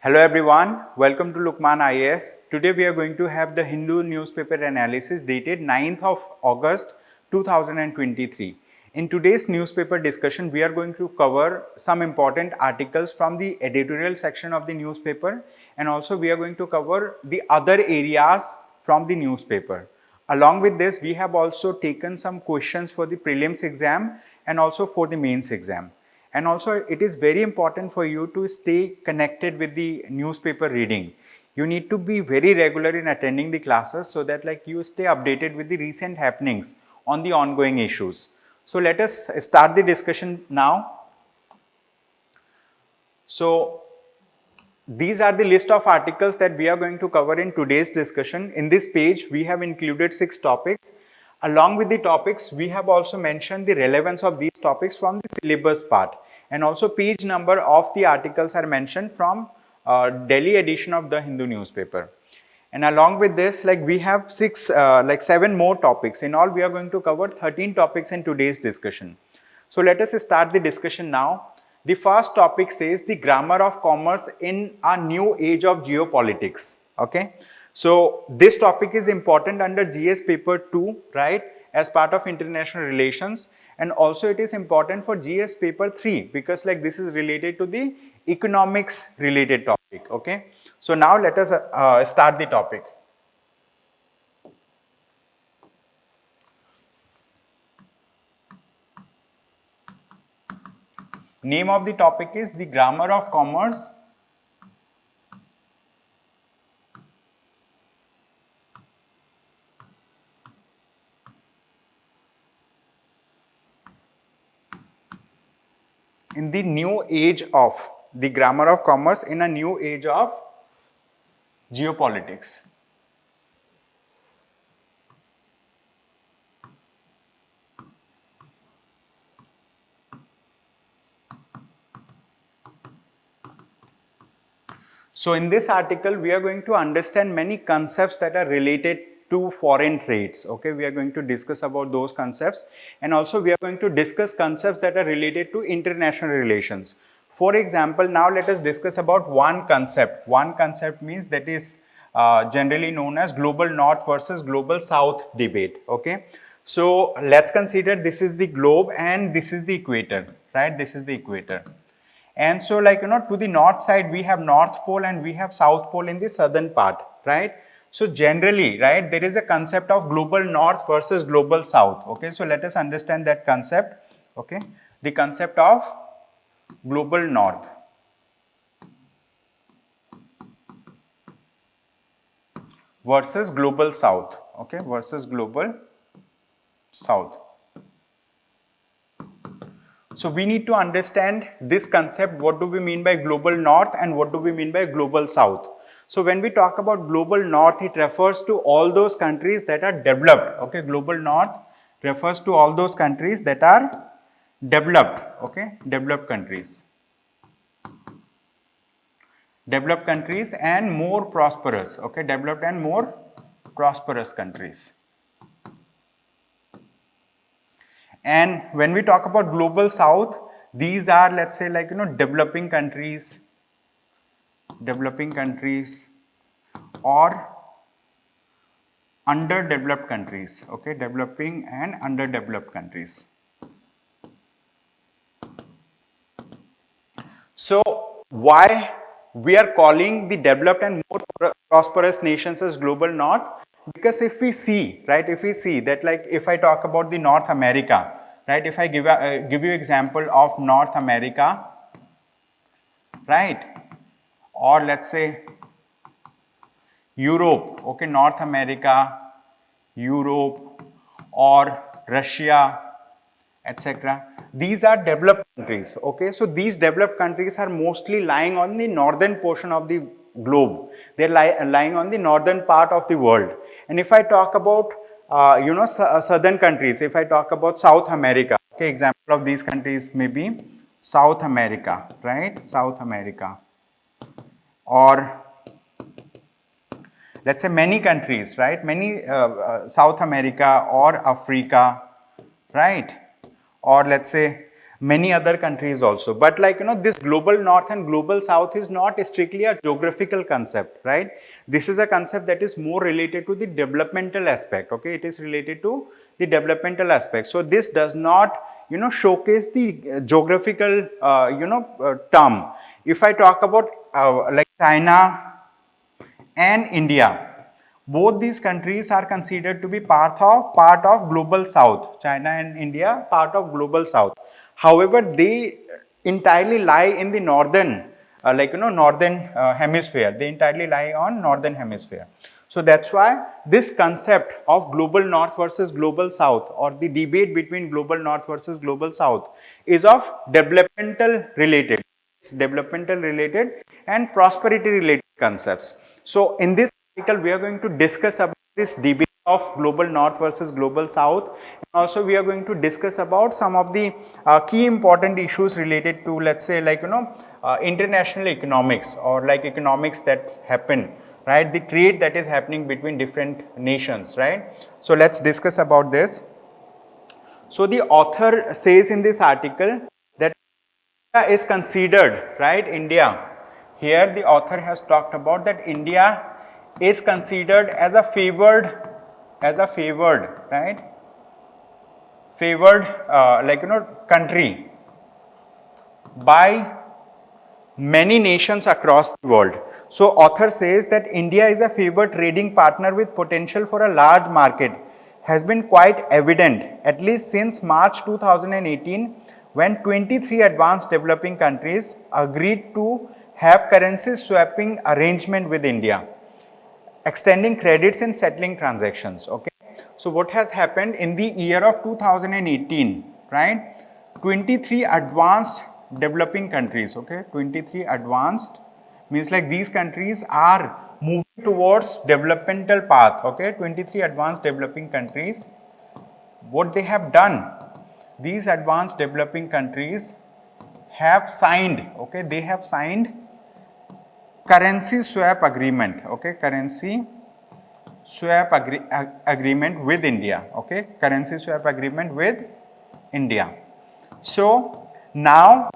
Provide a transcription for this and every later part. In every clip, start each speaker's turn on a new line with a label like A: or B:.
A: Hello everyone, welcome to Lukman IAS. Today we are going to have the Hindu newspaper analysis dated 9th of August 2023. In today's newspaper discussion, we are going to cover some important articles from the editorial section of the newspaper, and also we are going to cover the other areas from the newspaper. Along with this, we have also taken some questions for the prelims exam and also for the mains exam. And also it is very important for you to stay connected with the newspaper reading. You need to be very regular in attending the classes so that you stay updated with the recent happenings on the ongoing issues. So let us start the discussion now. So these are the list of articles that we are going to cover in today's discussion. In this page, we have included 6 topics. Along with the topics, we have also mentioned the relevance of these topics from the syllabus part. And also page number of the articles are mentioned from Delhi edition of the Hindu newspaper. And along with this, we have 7 more topics. In all, we are going to cover 13 topics in today's discussion. So let us start the discussion now. The first topic says the grammar of commerce in a new age of geopolitics. Okay. So this topic is important under GS paper 2, right, as part of international relations, and also it is important for GS paper 3 because this is related to the economics related topic. Okay. So now let us start the topic. Name of the topic is the grammar of commerce in the new age of the grammar of commerce in a new age of geopolitics. So in this article, we are going to understand many concepts that are related to foreign trades. Okay, we are going to discuss about those concepts, and also we are going to discuss concepts that are related to international relations. For example, now let us discuss about one concept. One concept means that is generally known as global north versus global south debate. Okay, so let's consider this is the globe and this is the equator, right? This is the equator. And so to the north side, we have North Pole and we have South Pole in the southern part, right? So generally, right, there is a concept of global north versus global south. Okay, so let us understand that concept. Okay, the concept of global north versus global south. Okay, versus global south. So we need to understand this concept. What do we mean by global north and what do we mean by global south? So when we talk about global north, it refers to all those countries that are developed. Okay, global north refers to all those countries that are developed. Okay, developed countries. Developed countries and more prosperous. Okay, developed and more prosperous countries. And when we talk about global south, these are, let's say, developing countries or underdeveloped countries. Okay, developing and underdeveloped countries. So why we are calling the developed and more prosperous nations as global north? Because if we see, right, if we see that, if I talk about the North America, right, if I give you example of North America, right, or let's say Europe, okay, North America, Europe, or Russia, etc. These are developed countries. Okay, so these developed countries are mostly lying on the northern portion of the globe. They're lying on the northern part of the world. And if I talk about southern countries, if I talk about South America, okay, example of these countries may be South America, right? South America, or let's say many countries, right? Many South America or Africa, right? Or let's say many other countries also. But like, this global north and global south is not strictly a geographical concept, right? This is a concept that is more related to the developmental aspect, okay? It is related to the developmental aspect. So this does not, showcase the geographical, term. If I talk about like China and India, both these countries are considered to be part of global south. China and India, part of global south. However, they entirely lie in the northern, northern hemisphere. They entirely lie on northern hemisphere. So that's why this concept of global north versus global south, or the debate between global north versus global south, is of developmental related, and prosperity related concepts. So in this article, we are going to discuss about this debate of global north versus global south, and also we are going to discuss about some of the key important issues related to, let's say, international economics, or like economics that happen, right? The trade that is happening between different nations, right? So let's discuss about this. So the author says in this article that India is considered, right? India, here the author has talked about that India is considered as a favored, right? Favored, country by many nations across the world. So author says that India is a favored trading partner with potential for a large market has been quite evident at least since March 2018, when 23 advanced developing countries agreed to have currency swapping arrangement with India, extending credits and settling transactions. Okay, so what has happened in the year of 2018, right? 23 advanced developing countries, okay, 23 advanced means like these countries are moving towards developmental path, okay, 23 advanced developing countries. What they have done, these advanced developing countries have signed, okay, they have signed currency swap agreement, okay, currency swap agreement with India, okay, currency swap agreement with India. So now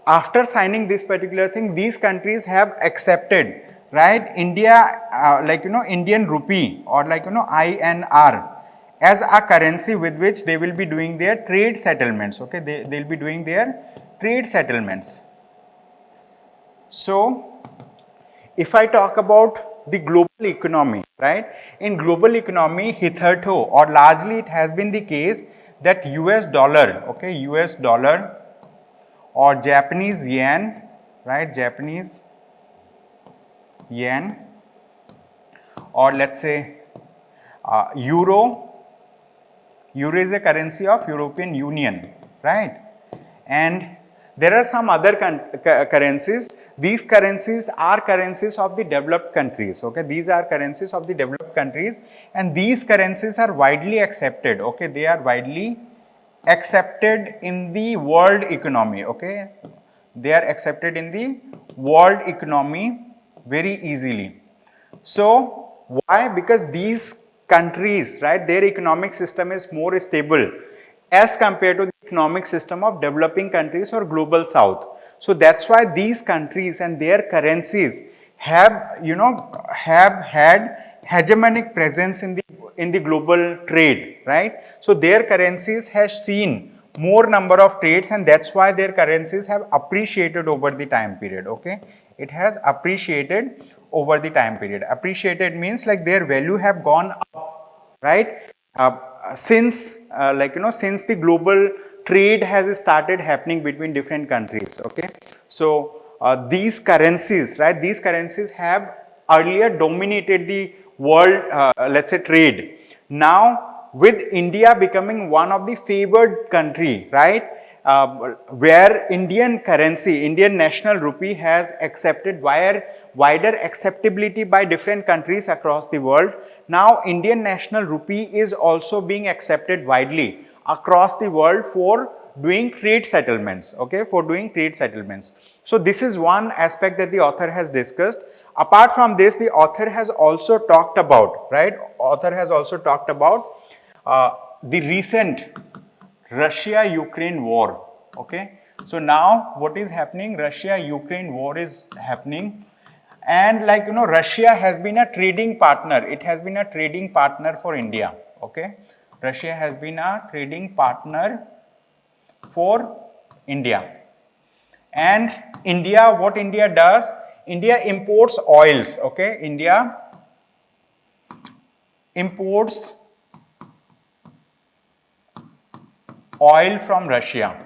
A: after signing this particular thing, these countries have accepted, right, India, Indian rupee, or INR, as a currency with which they will be doing their trade settlements, okay, they'll be doing their trade settlements. So if I talk about the global economy, right, in global economy hitherto, or largely it has been the case that US dollar, okay, US dollar or Japanese yen, right, Japanese yen, or let's say euro is a currency of European Union, right, and there are some other currencies. These currencies are currencies of the developed countries, okay, these are currencies of the developed countries, and these currencies are widely accepted, okay, they are widely accepted in the world economy, okay, they are accepted in the world economy very easily. So why? Because these countries, right, their economic system is more stable as compared to the economic system of developing countries or global south. So that's why these countries and their currencies have, have had hegemonic presence in the global trade, right? So their currencies has seen more number of trades, and that's why their currencies have appreciated over the time period, okay? It has appreciated over the time period. Appreciated means like their value have gone up, right? Since since the global trade has started happening between different countries, okay? So these currencies, right, these currencies have earlier dominated the world, let's say, trade. Now with India becoming one of the favored country, right, where Indian currency, Indian national rupee has accepted wider acceptability by different countries across the world. Now Indian national rupee is also being accepted widely across the world for doing trade settlements, okay, for doing trade settlements. So this is one aspect that the author has discussed. Apart from this, the author has also talked about, right, author has also talked about the recent Russia-Ukraine war, okay. So now what is happening? Russia-Ukraine war is happening, and like you know, Russia has been a trading partner. It has been a trading partner for India. Okay, Russia has been a trading partner for India. And India, what India does? India imports oils. Okay, India imports oil from Russia.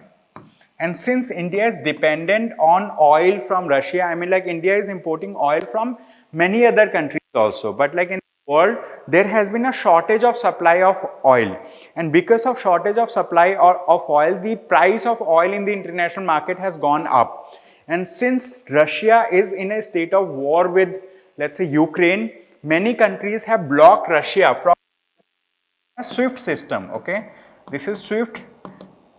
A: And since India is dependent on oil from Russia, I mean like India is importing oil from many other countries also. But like in the world, there has been a shortage of supply of oil. And because of shortage of supply of oil, the price of oil in the international market has gone up. And since Russia is in a state of war with, let's say, Ukraine, many countries have blocked Russia from a SWIFT system. Okay, this is SWIFT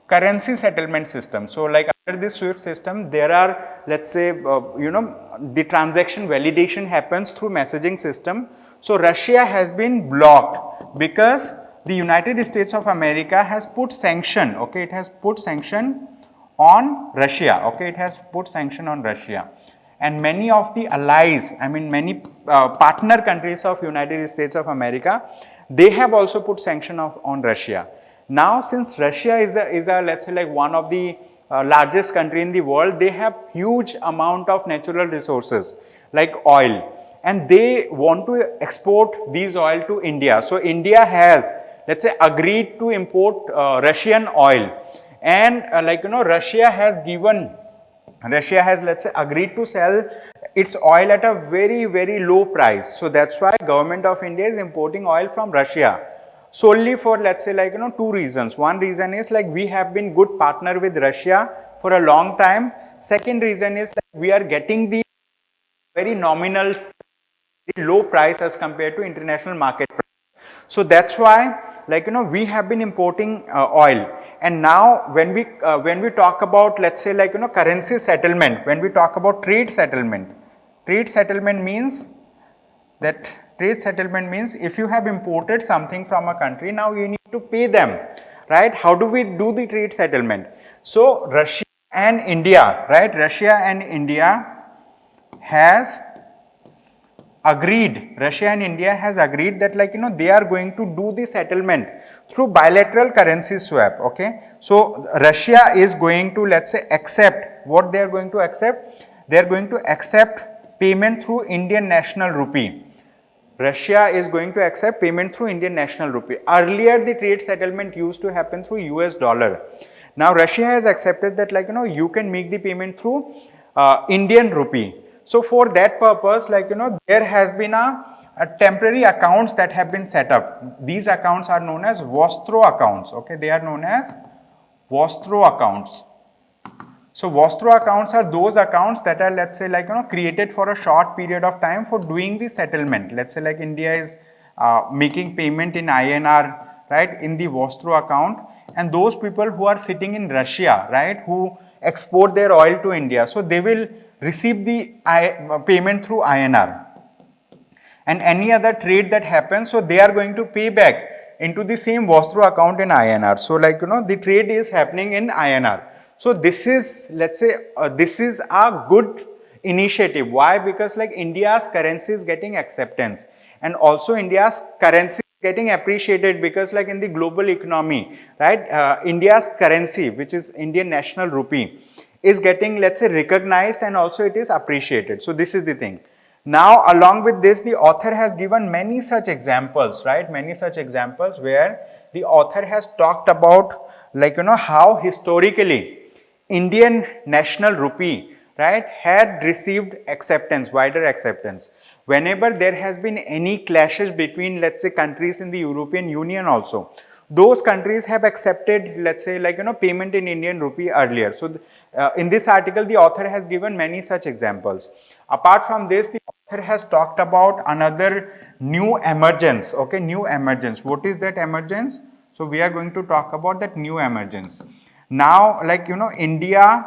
A: currency settlement system. So like under this SWIFT system, there are, let's say, the transaction validation happens through messaging system. So Russia has been blocked because the United States of America has put sanction. Okay, it has put sanction on Russia. Okay, it has put sanction on Russia. And many of the allies, I mean many partner countries of United States of America, they have also put sanction on Russia. Now, since Russia is a let's say like one of the largest country in the world, they have huge amount of natural resources like oil, and they want to export these oil to India. So India has, let's say, agreed to import Russian oil, and Russia has, let's say, agreed to sell its oil at a very, very low price. So that's why government of India is importing oil from Russia solely for, let's say, two reasons. One reason is like we have been good partner with Russia for a long time. Second reason is like we are getting the very nominal, very low price as compared to international market price. So that's why we have been importing oil. And now when we talk about, let's say, currency settlement, when we talk about trade settlement means that if you have imported something from a country, now you need to pay them, right? How do we do the trade settlement? So Russia and India has agreed that they are going to do the settlement through bilateral currency swap. Okay, so Russia is going to, let's say, accept what they are going to accept. They are going to accept payment through Indian national rupee. Russia is going to accept payment through Indian national rupee. Earlier, the trade settlement used to happen through US dollar. Now Russia has accepted that you can make the payment through Indian rupee. So for that purpose, there has been a temporary accounts that have been set up. These accounts are known as Vostro accounts. Okay, they are known as Vostro accounts. So Vostro accounts are those accounts that are, let's say, created for a short period of time for doing the settlement. Let's say like India is making payment in INR, right, in the Vostro account, and those people who are sitting in Russia, right, who export their oil to India, so they will receive the payment through INR. And any other trade that happens, so they are going to pay back into the same Vostro account in INR. So the trade is happening in INR. So this is, let's say, this is a good initiative. Why? Because India's currency is getting acceptance, and also India's currency is getting appreciated, because in the global economy, right, India's currency, which is Indian national rupee, is getting, let's say, recognized, and also it is appreciated. So this is the thing. Now, along with this, the author has given many such examples, right? Many such examples where the author has talked about, how historically Indian national rupee, right, had received acceptance, wider acceptance. Whenever there has been any clashes between, let's say, countries in the European Union also, those countries have accepted, let's say, payment in Indian rupee earlier. So in this article, the author has given many such examples. Apart from this, the author has talked about another new emergence. Okay, new emergence. What is that emergence? So we are going to talk about that new emergence. Now, India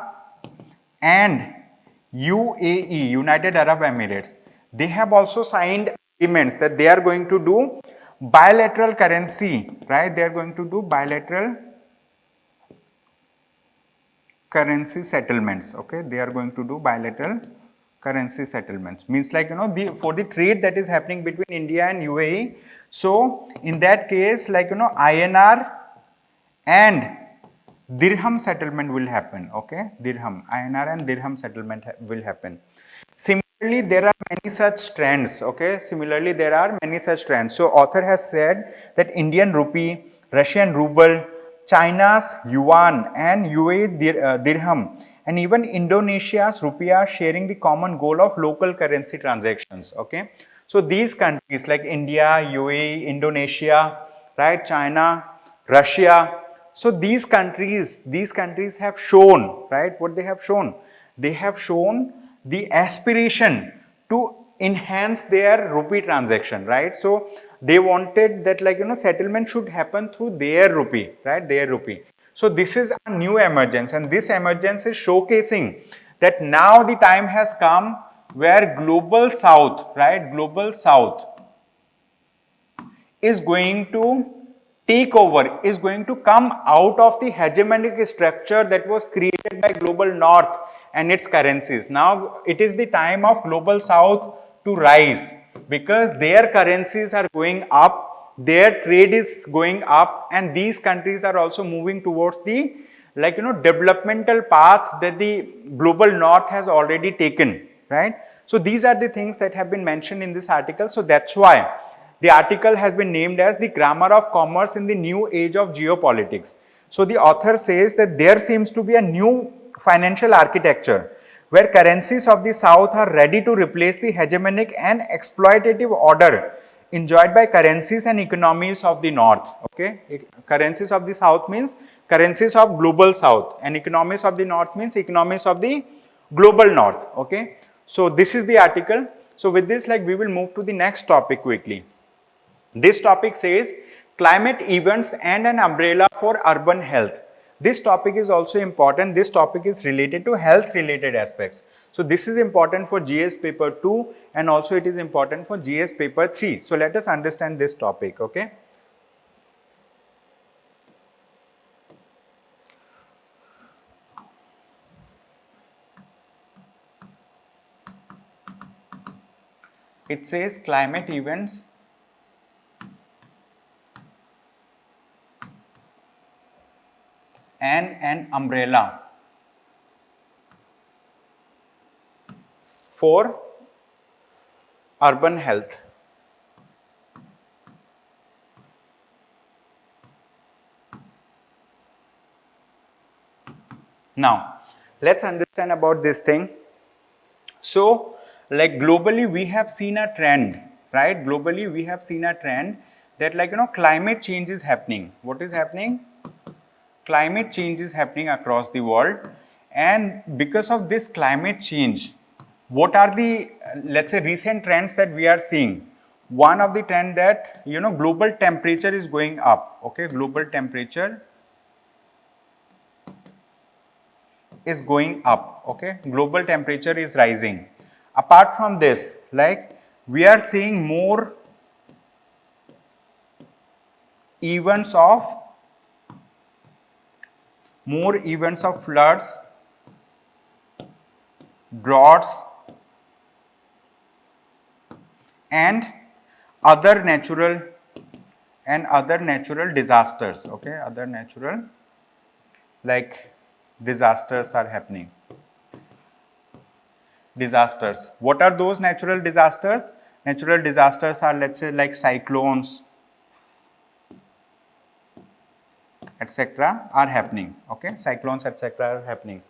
A: and UAE, United Arab Emirates, they have also signed agreements that they are going to do bilateral currency, right? They are going to do bilateral currency settlements. Okay, they are going to do bilateral currency settlements, means like for the trade that is happening between India and UAE. So in that case, like INR and dirham settlement will happen. Okay, dirham, INR and dirham settlement will happen. Similarly, there are many such trends. Okay, similarly there are many such trends. So author has said that Indian rupee, Russian ruble, China's yuan and UAE dirham and even Indonesia's rupiah are sharing the common goal of local currency transactions. Okay, so these countries like India, UAE, Indonesia, right, China, Russia. So these countries have shown, right, what they have shown. They have shown the aspiration to enhance their rupee transaction, right? So they wanted that like settlement should happen through their rupee, right, their rupee. So this is a new emergence, and this emergence is showcasing that now the time has come where global south, right, global south is going to take over, is going to come out of the hegemonic structure that was created by global north and its currencies. Now it is the time of global south to rise, because their currencies are going up, their trade is going up, and these countries are also moving towards the developmental path that the global north has already taken, right? So these are the things that have been mentioned in this article. So that's why the article has been named as the Grammar of Commerce in the New Age of Geopolitics. So the author says that there seems to be a new financial architecture where currencies of the South are ready to replace the hegemonic and exploitative order enjoyed by currencies and economies of the North. Okay, currencies of the South means currencies of global South, and economies of the North means economies of the global North. Okay, so this is the article. So with this, like, we will move to the next topic quickly. This topic says climate events and an umbrella for urban health. This topic is also important. This topic is related to health related aspects. So this is important for GS paper 2 and also it is important for GS paper 3. So let us understand this topic, okay? It says climate events and an umbrella for urban health. Now, let's understand about this thing. So, like globally, we have seen a trend, right? Globally, we have seen a trend that climate change is happening. What is happening? Climate change is happening across the world, and because of this climate change, what are the let's say recent trends that we are seeing? One of the trend that global temperature is going up. Okay, global temperature is going up. Okay, global temperature is rising. Apart from this, like, we are seeing more events of floods, droughts and other natural disasters. Okay, other natural disasters are happening. Disasters. What are those natural disasters? Natural disasters are, let's say, like cyclones, etc. are happening. Okay, cyclones, etc. are happening.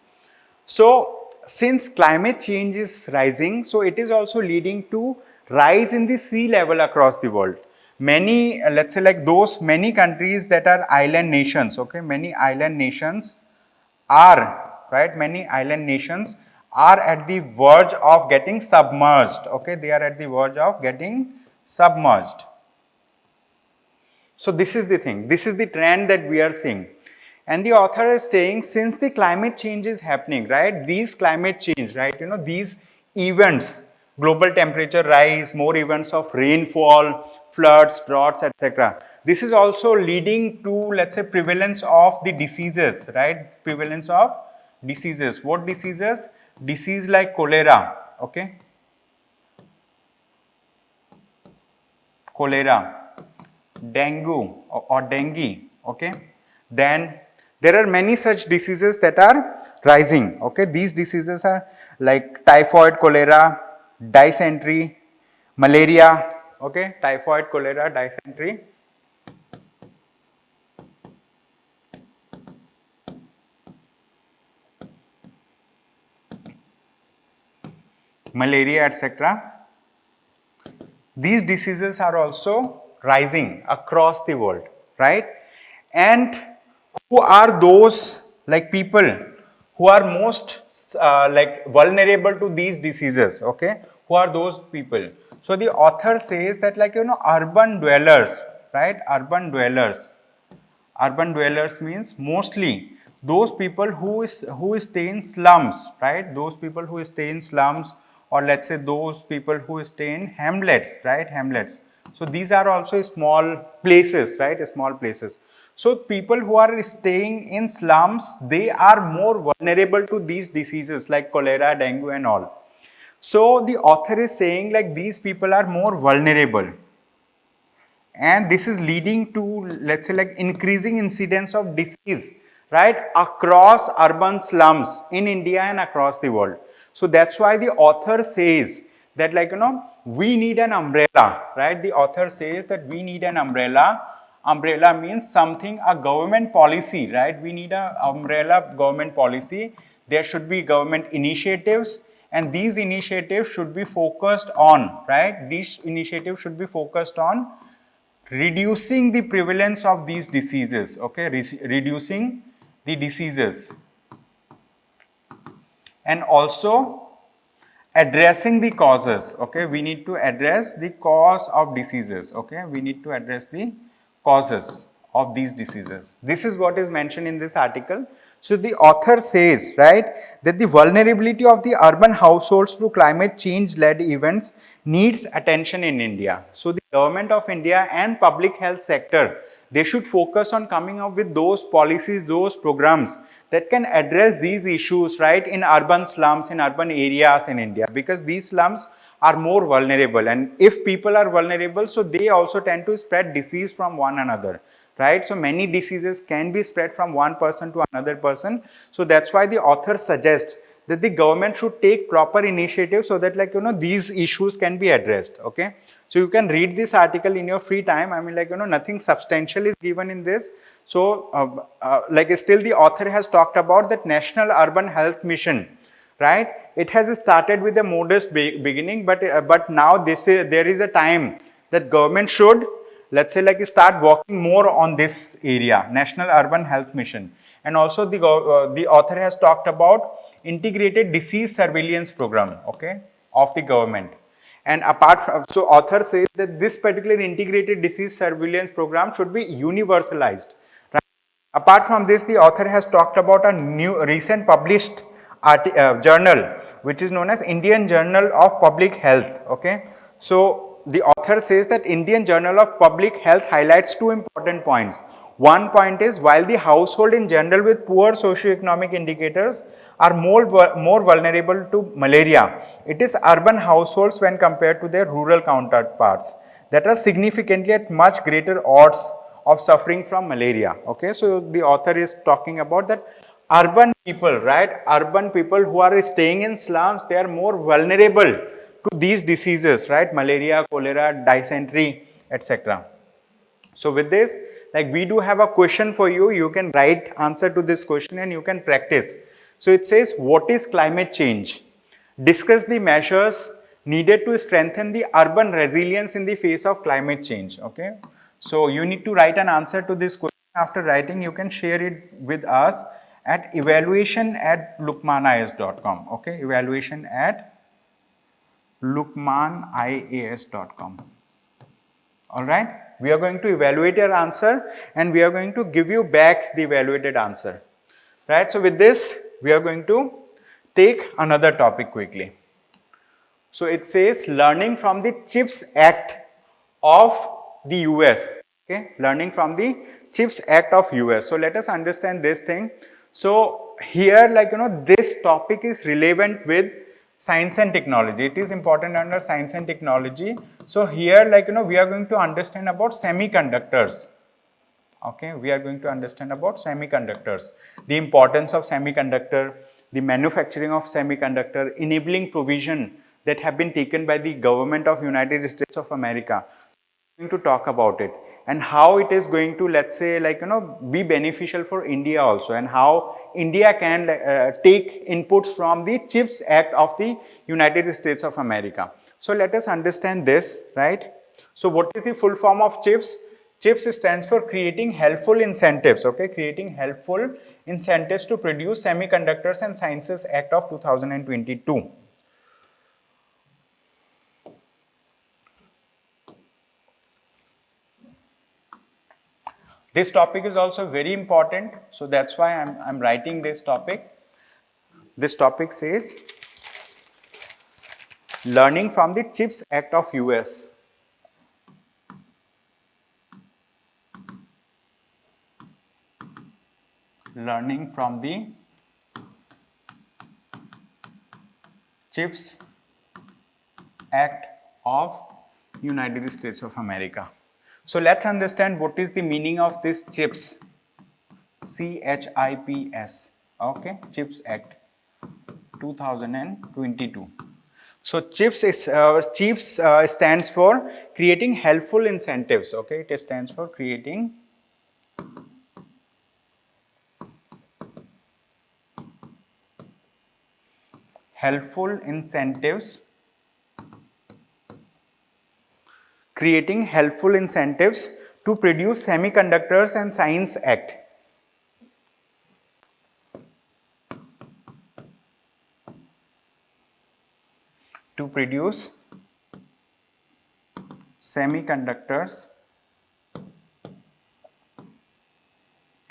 A: So since climate change is rising, so it is also leading to rise in the sea level across the world. Many, let's say, like those many countries that are island nations. Okay, many island nations are, right, many island nations are at the verge of getting submerged. Okay, they are at the verge of getting submerged. So this is the thing, this is the trend that we are seeing. And the author is saying, since the climate change is happening, right, these climate change, right, these events, global temperature rise, more events of rainfall, floods, droughts, etc. This is also leading to, let's say, prevalence of the diseases, right, prevalence of diseases. What diseases? Disease like cholera, okay? Cholera, dengue or dengue, okay? Then there are many such diseases that are rising, okay? These diseases are like typhoid, cholera, dysentery, malaria, okay? Typhoid, cholera, dysentery. Malaria, etc. These diseases are also rising across the world, right? And who are those like people who are most like vulnerable to these diseases, okay? Who are those people? So the author says that, like, urban dwellers, right? Urban dwellers means mostly those people who stay in slums, right? Those people who stay in slums, or let's say those people who stay in hamlets, right? Hamlets. So these are also small places, right? Small places. So people who are staying in slums, they are more vulnerable to these diseases like cholera, dengue and all. So the author is saying like these people are more vulnerable, and this is leading to, let's say, like increasing incidence of disease, right, across urban slums in India and across the world. So that's why the author says that, like, we need an umbrella, right? The author says that we need an umbrella. Umbrella means something, a government policy, right? We need a umbrella government policy. There should be government initiatives, and these initiatives should be focused on, right? These initiatives should be focused on reducing the prevalence of these diseases, okay? Reducing the diseases, and also addressing the causes, okay? We need to address the cause of diseases, okay? We need to address the causes of these diseases. This is what is mentioned in this article. So the author says, right, that the vulnerability of the urban households to climate change led events needs attention in India. So the government of India and public health sector, they should focus on coming up with those policies, those programs that can address these issues, right, in urban slums, in urban areas in India, because these slums are more vulnerable, and if people are vulnerable, so they also tend to spread disease from one another, right? So many diseases can be spread from one person to another person. So that's why the author suggests that the government should take proper initiatives so that, like, these issues can be addressed, okay? So you can read this article in your free time. I mean, like, nothing substantial is given in this. So like, still the author has talked about that National Urban Health Mission, right? It has started with a modest beginning, but now there is a time that government should, let's say, like, start working more on this area, National Urban Health Mission. And also the author has talked about integrated disease surveillance program, okay, of the government. And apart from, so author says that this particular integrated disease surveillance program should be universalized. Right? Apart from this, the author has talked about a new recent published journal, which is known as Indian Journal of Public Health. Okay, so the author says that Indian Journal of Public Health highlights two important points. One point is, while the household in general with poor socioeconomic indicators are more vulnerable to malaria, it is urban households when compared to their rural counterparts that are significantly at much greater odds of suffering from malaria. Okay, so the author is talking about that urban people, right? Urban people who are staying in slums, they are more vulnerable to these diseases, right? Malaria, cholera, dysentery, etc. So with this, like, we do have a question for you. You can write answer to this question and you can practice. So it says, what is climate change? Discuss the measures needed to strengthen the urban resilience in the face of climate change. Okay. So you need to write an answer to this question. After writing, you can share it with us at evaluation@lukmanias.com. Okay. Evaluation@lukmanias.com. All right. We are going to evaluate your answer and we are going to give you back the evaluated answer. Right. So with this, we are going to take another topic quickly. So it says learning from the CHIPS Act of the US. Okay. Learning from the CHIPS Act of US. So let us understand this thing. So here, like, this topic is relevant with science and technology. It is important under science and technology. So here, like, we are going to understand about semiconductors. Okay, we are going to understand about semiconductors, the importance of semiconductor, the manufacturing of semiconductor, enabling provision that have been taken by the government of United States of America. Going to talk about it and how it is going to, let's say, like, be beneficial for India also, and how India can take inputs from the CHIPS Act of the United States of America. So let us understand this, right? So what is the full form of CHIPS? CHIPS stands for creating helpful incentives, okay, creating helpful incentives to produce Semiconductors and Sciences Act of 2022. This topic is also very important, so that's why I'm writing this topic. This topic says learning from the CHIPS Act of US. Learning from the CHIPS Act of United States of America. So let's understand what is the meaning of this CHIPS. CHIPS. Okay, CHIPS Act 2022. So CHIPS stands for creating helpful incentives. Okay, it stands for creating helpful incentives. Creating helpful incentives to produce Semiconductors and Science Act. To produce Semiconductors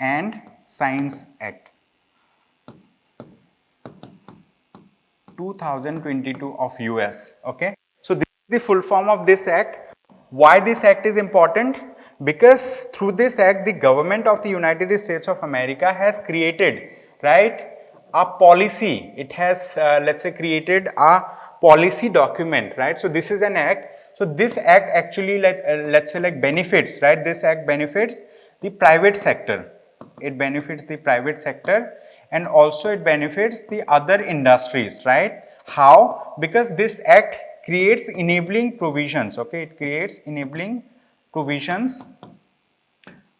A: and Science Act 2022 of US. Okay. So this is the full form of this act. Why this act is important? Because through this act, the government of the United States of America has created, right, a policy. It has, let's say, created a policy document, right? So this is an act. So this act actually, let's say, like, benefits, right? This act benefits the private sector. It benefits the private sector, and also it benefits the other industries, right? How? Because this act creates enabling provisions. Okay, it creates enabling provisions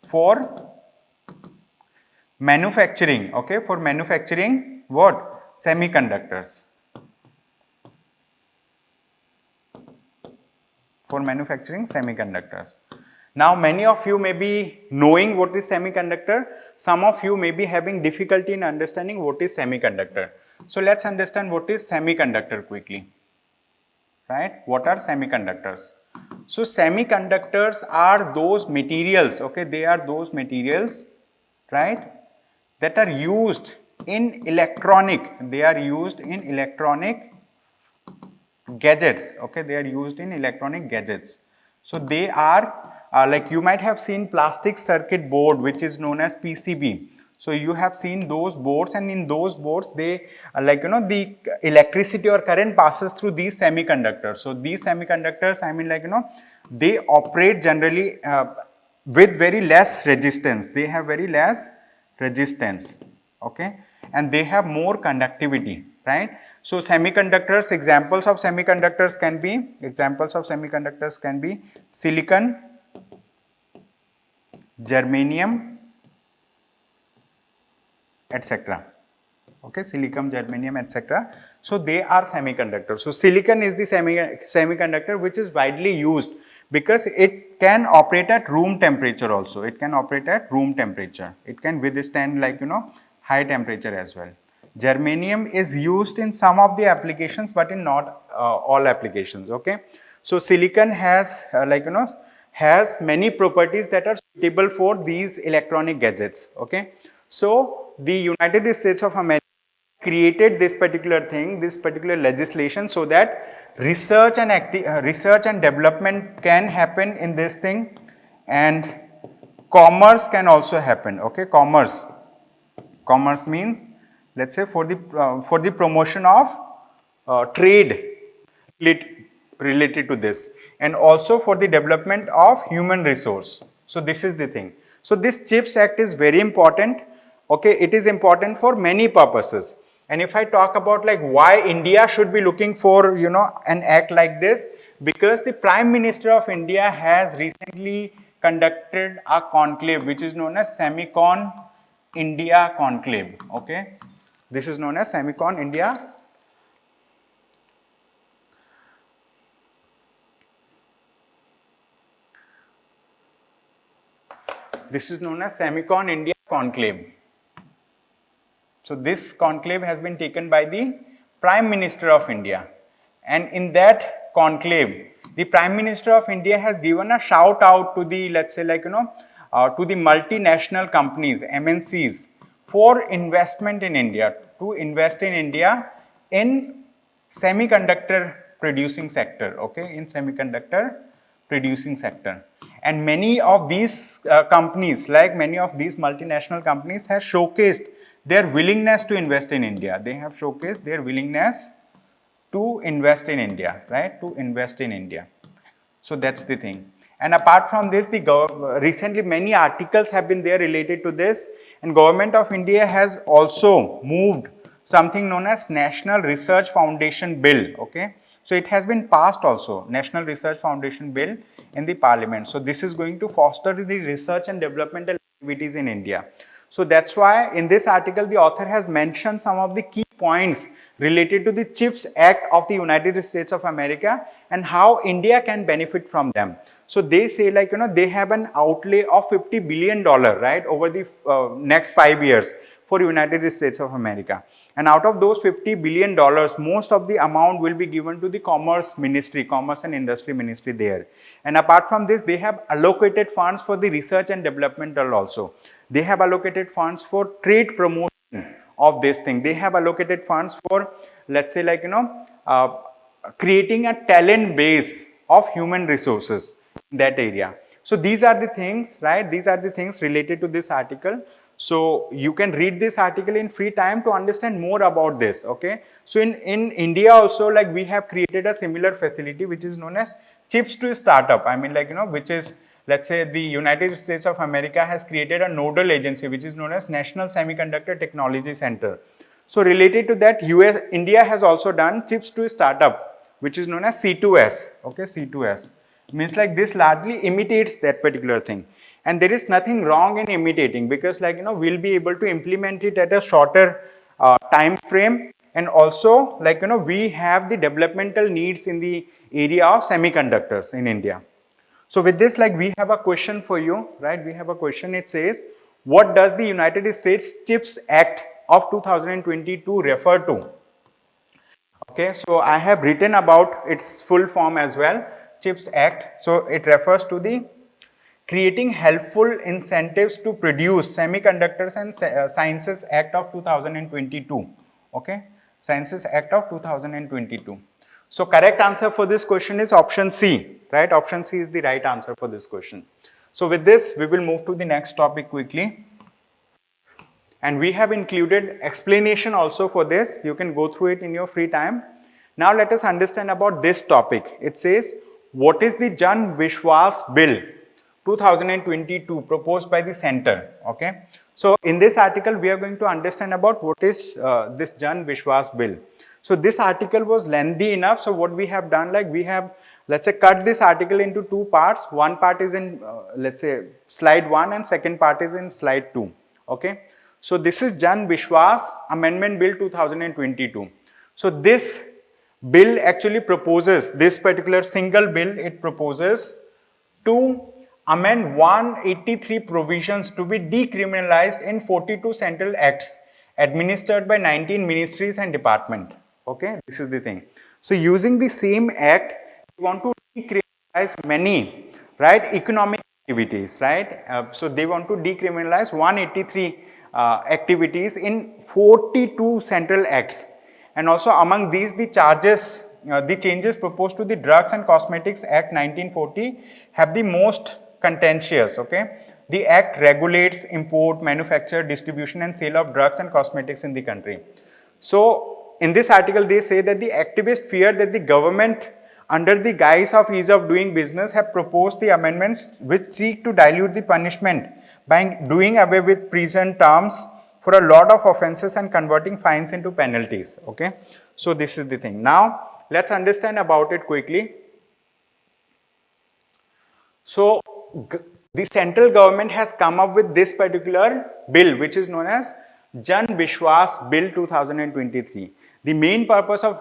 A: for manufacturing. Okay, for manufacturing what? Semiconductors. For manufacturing semiconductors. Now, many of you may be knowing what is semiconductor. Some of you may be having difficulty in understanding what is semiconductor. So let's understand what is semiconductor quickly. Right? What are semiconductors? So semiconductors are those materials, okay, they are those materials, right, that are used in electronic, they are used in electronic gadgets, okay, they are used in electronic gadgets. So they are, like, you might have seen plastic circuit board, which is known as PCB. So you have seen those boards, and in those boards, they, like, the electricity or current passes through these semiconductors. So these semiconductors, I mean, like, they operate generally with very less resistance. They have very less resistance, okay, and they have more conductivity, right? So semiconductors, examples of semiconductors can be silicon, germanium, etc. Okay, silicon, germanium, etc. So they are semiconductors. So silicon is the semiconductor which is widely used because it can operate at room temperature also. It can operate at room temperature. It can withstand, like, high temperature as well. Germanium is used in some of the applications, but in not all applications. Okay, so silicon has, has many properties that are suitable for these electronic gadgets. Okay, so the United States of America created this particular thing, this particular legislation, so that research and development can happen in this thing, and commerce can also happen. Okay, commerce means let's say for the promotion of trade related to this, and also for the development of human resource. So this is the thing. So this CHIPS Act is very important. Okay, it is important for many purposes. And if I talk about like why India should be looking for, you know, an act like this, because the Prime Minister of India has recently conducted a conclave which is known as Semicon India Conclave. Okay, this is known as Semicon India. This is known as Semicon India Conclave. So this conclave has been taken by the Prime Minister of India, and in that conclave, the Prime Minister of India has given a shout out to the, let's say, like, you know, to the multinational companies, MNCs, for investment in India, to invest in India in semiconductor producing sector. Okay, in semiconductor producing sector. And many of these companies, like many of these multinational companies, have showcased their willingness to invest in India. They have showcased their willingness to invest in India, right? To invest in India. So that's the thing. And apart from this, recently many articles have been there related to this, and Government of India has also moved something known as National Research Foundation Bill. Okay, so it has been passed also, National Research Foundation Bill in the Parliament. So this is going to foster the research and developmental activities in India. So that's why in this article the author has mentioned some of the key points related to the CHIPS Act of the United States of America and how India can benefit from them. So they say, like, you know, they have an outlay of $50 billion, right, over the next 5 years for United States of America. And out of those $50 billion, most of the amount will be given to the Commerce Ministry, Commerce and Industry Ministry there. And apart from this, they have allocated funds for the research and developmental also. They have allocated funds for trade promotion of this thing. They have allocated funds for, let's say, like, you know, creating a talent base of human resources in that area. So these are the things, right? These are the things related to this article. So you can read this article in free time to understand more about this. Okay, so in India also, like, we have created a similar facility which is known as Chips to Startup. I mean, like, you know, which is, let's say, the United States of America has created a nodal agency which is known as National Semiconductor Technology Center. So related to that, India has also done Chips to Startup, which is known as C2S. Okay, C2S means like this largely imitates that particular thing. And there is nothing wrong in imitating, because, like, you know, we'll be able to implement it at a shorter time frame. And also, like, you know, we have the developmental needs in the area of semiconductors in India. So with this, like, we have a question for you, right? We have a question. It says, what does the United States CHIPS Act of 2022 refer to? Okay, so I have written about its full form as well, CHIPS Act. So it refers to the Creating Helpful Incentives to Produce Semiconductors and Sciences Act of 2022. Okay, Sciences Act of 2022. So correct answer for this question is option C, right? Option C is the right answer for this question. So with this, we will move to the next topic quickly. And we have included explanation also for this. You can go through it in your free time. Now let us understand about this topic. It says, what is the Jan Vishwas Bill 2022 proposed by the center? Okay, so in this article we are going to understand about what is this Jan Vishwas Bill. So this article was lengthy enough, so what we have done, like, we have, let's say, cut this article into two parts. One part is in let's say slide 1 and second part is in slide 2. Okay, so this is Jan Vishwas Amendment Bill 2022. So this bill actually proposes, this particular single bill, it proposes to amend 183 provisions to be decriminalized in 42 central acts administered by 19 ministries and departments. Okay, this is the thing. So using the same act, we want to decriminalize many, right, economic activities, right? So they want to decriminalize 183 activities in 42 central acts. And also among these, the charges, the changes proposed to the Drugs and Cosmetics Act 1940 have the most contentious. Okay, The act regulates import, manufacture, distribution and sale of drugs and cosmetics in the country. So in this article they say that the activists fear that the government under the guise of ease of doing business have proposed the amendments which seek to dilute the punishment by doing away with prison terms for a lot of offenses and converting fines into penalties. Okay, so this is the thing. Now let's understand about it quickly. So the central government has come up with this particular bill which is known as Jan Vishwas Bill 2023. The main purpose of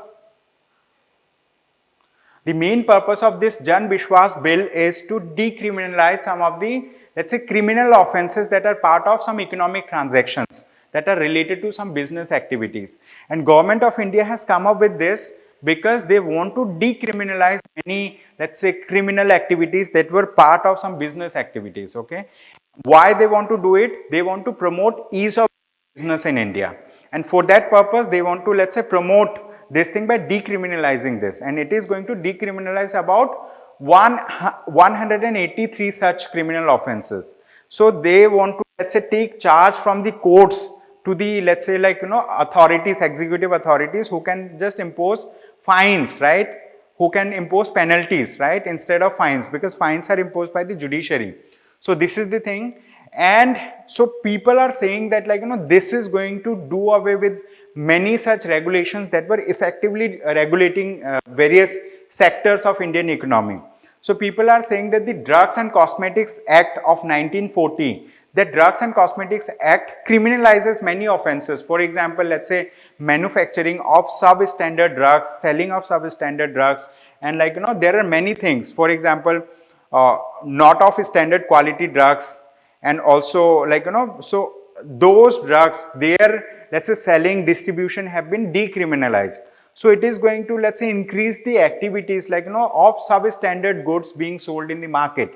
A: this Jan Vishwas bill is to decriminalize some of the, let's say, criminal offenses that are part of some economic transactions that are related to some business activities. And Government of India has come up with this because they want to decriminalize many, let's say, criminal activities that were part of some business activities. Okay, why they want to do it? They want to promote ease of business in India, and for that purpose they want to, let's say, promote this thing by decriminalizing this, and it is going to decriminalize about 183 such criminal offenses. So they want to, let's say, take charge from the courts to the, let's say, like, authorities, executive authorities who can just impose fines, right? Who can impose penalties, right? Instead of fines, because fines are imposed by the judiciary. So this is the thing. And so people are saying that, like, this is going to do away with many such regulations that were effectively regulating various sectors of Indian economy. So people are saying that the Drugs and Cosmetics Act of 1940, the Drugs and Cosmetics Act criminalizes many offenses. For example, let's say manufacturing of substandard drugs, selling of substandard drugs, and, like, there are many things. For example, not of standard quality drugs, and also, like, so those drugs, their, let's say, selling, distribution have been decriminalized. So it is going to, let's say, increase the activities, like, of substandard goods being sold in the market.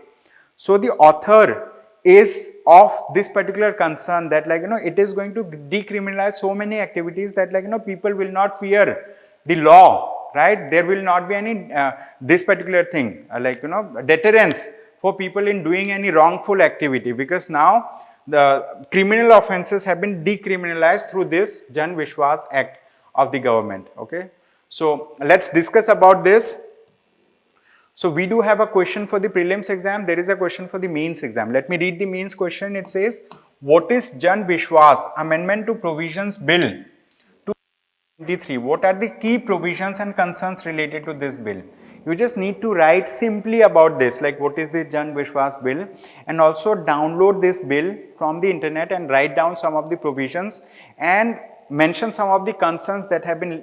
A: So the author is of this particular concern that, like, it is going to decriminalize so many activities that, like, people will not fear the law, right? There will not be any this particular thing, like, deterrence for people in doing any wrongful activity, because now the criminal offenses have been decriminalized through this Jan Vishwas Act of the government. Okay, so let's discuss about this. So we do have a question for the prelims exam. There is a question for the mains exam. Let me read the mains question. It says, what is Jan Vishwas Amendment to Provisions Bill 2023? What are the key provisions and concerns related to this bill? You just need to write simply about this, like what is the Jan Vishwas bill, and also download this bill from the internet and write down some of the provisions and mention some of the concerns that have been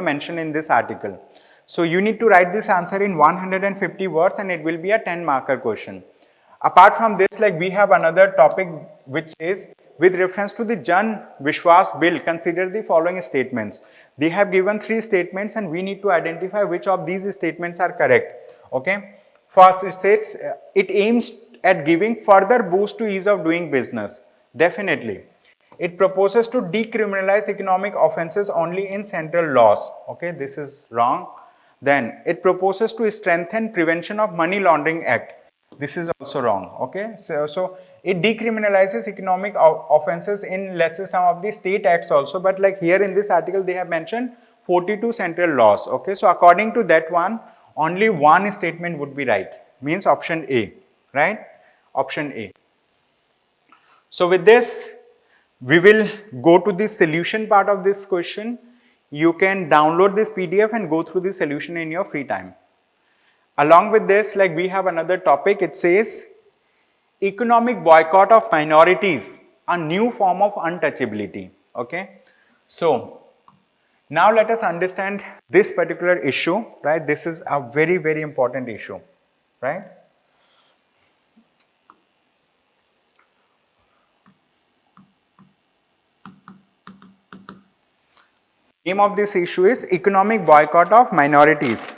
A: mentioned in this article. So you need to write this answer in 150 words and it will be a 10 marker question. Apart from this, like, we have another topic which is, with reference to the Jan Vishwas bill, consider the following statements. They have given 3 statements and we need to identify which of these statements are correct. Okay. First, it says it aims at giving further boost to ease of doing business. Definitely. It proposes to decriminalize economic offenses only in central laws. Okay, this is wrong. Then it proposes to strengthen Prevention of Money Laundering Act. This is also wrong. Okay, so it decriminalizes economic offenses in, let's say, some of the state acts also, but like here in this article they have mentioned 42 central laws. Okay, so according to that one, only one statement would be right, means option A, right? Option A. So with this, we will go to the solution part of this question. You can download this PDF and go through the solution in your free time. Along with this, like, we have another topic. It says economic boycott of minorities, a new form of untouchability. Okay, so now let us understand this particular issue, right? This is a very, very important issue, right? Name of this issue is economic boycott of minorities,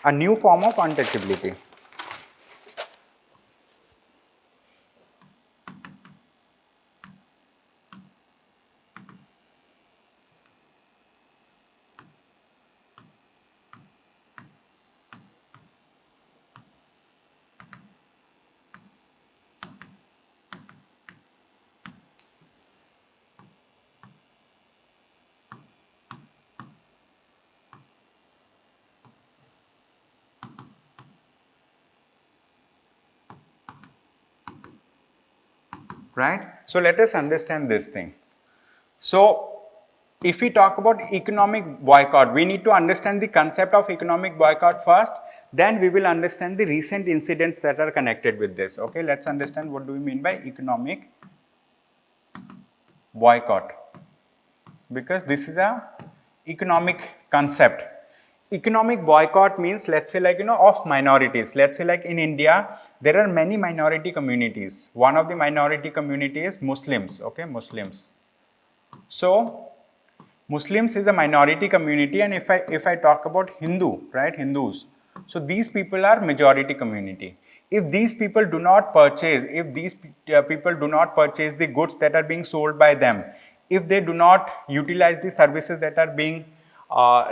A: a new form of untouchability. right? So let us understand this thing. So if we talk about economic boycott, we need to understand the concept of economic boycott first, then we will understand the recent incidents that are connected with this. Okay, let's understand what do we mean by economic boycott, because this is a economic concept. Economic boycott means, let's say, like, of minorities. Let's say, like, in India, there are many minority communities. One of the minority communities is Muslims. Okay, Muslims. So Muslims is a minority community, and if I talk about Hindu, right, Hindus, so these people are majority community. If these people do not purchase, if these people do not purchase the goods that are being sold by them, if they do not utilize the services that are being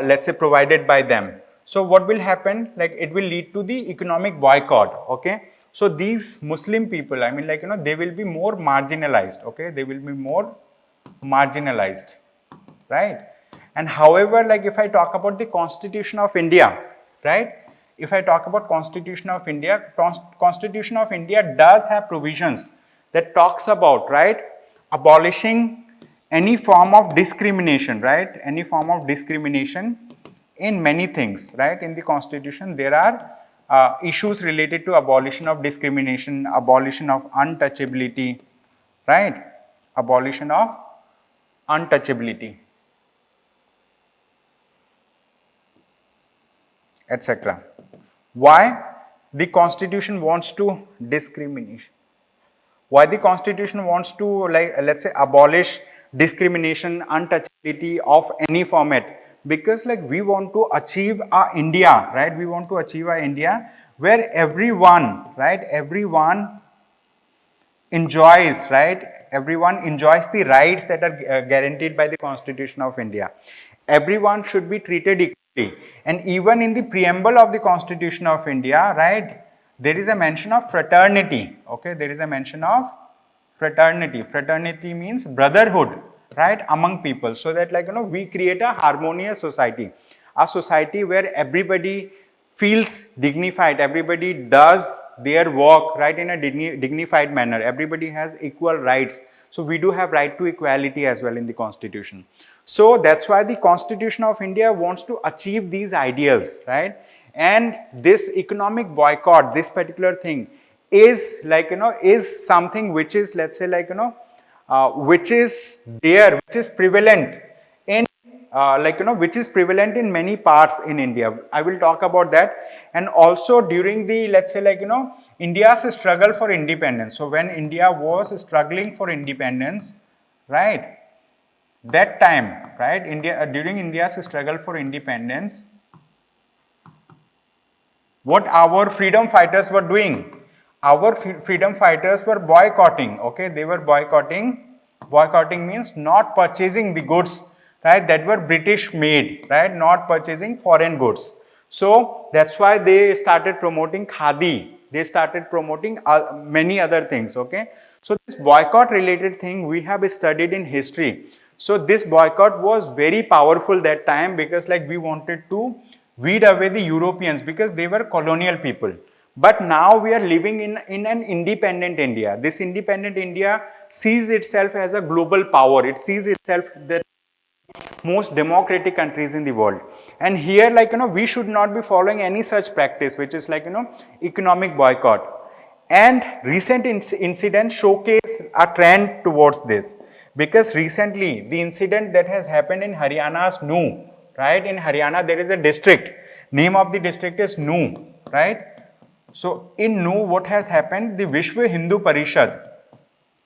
A: let's say provided by them, so what will happen? Like, it will lead to the economic boycott. Okay, so these Muslim people, I mean, like, they will be more marginalized. Okay, they will be more marginalized, right? And however, like, if I talk about the Constitution of India, right, if I talk about Constitution of India, Constitution of India does have provisions that talks about, right, abolishing any form of discrimination, right, any form of discrimination in many things, right. In the Constitution there are issues related to abolition of discrimination, abolition of untouchability, right, abolition of untouchability, etc. Why the Constitution wants to discrimination? Why the Constitution wants to, like, let's say, abolish discrimination, untouchability of any format? Because, like, we want to achieve a India, right? We want to achieve a India where everyone, right, everyone enjoys, right, everyone enjoys the rights that are guaranteed by the Constitution of India. Everyone should be treated equally. And even in the preamble of the Constitution of India, right, there is a mention of fraternity. Okay, there is a mention of fraternity. Fraternity means brotherhood, right, among people, so that, like, we create a harmonious society, a society where everybody feels dignified, everybody does their work, right, in a dignified manner, everybody has equal rights. So we do have right to equality as well in the Constitution. So that's why the Constitution of India wants to achieve these ideals, right? And this economic boycott, this particular thing is, like, is something which is, let's say, like, which is there, which is prevalent in which is prevalent in many parts in India. I will talk about that. And also during the, let's say, like, India's struggle for independence. So when India was struggling for independence, right, that time, right, during India's struggle for independence, what our freedom fighters were doing? Our freedom fighters were boycotting. Okay, they were boycotting. Boycotting means not purchasing the goods, right, that were British made, right, not purchasing foreign goods. So that's why they started promoting khadi, they started promoting many other things. Okay, so this boycott related thing we have studied in history. So this boycott was very powerful that time, because, like, we wanted to weed away the Europeans because they were colonial people. But now we are living in an independent India. This independent India sees itself as a global power. It sees itself that most democratic countries in the world. And here, like, we should not be following any such practice, which is, like, economic boycott. And recent incidents showcase a trend towards this, because recently the incident that has happened in Haryana's Nuh, right, in Haryana there is a district, name of the district is Nuh, right. So in Nuh, what has happened, the Vishwa Hindu Parishad,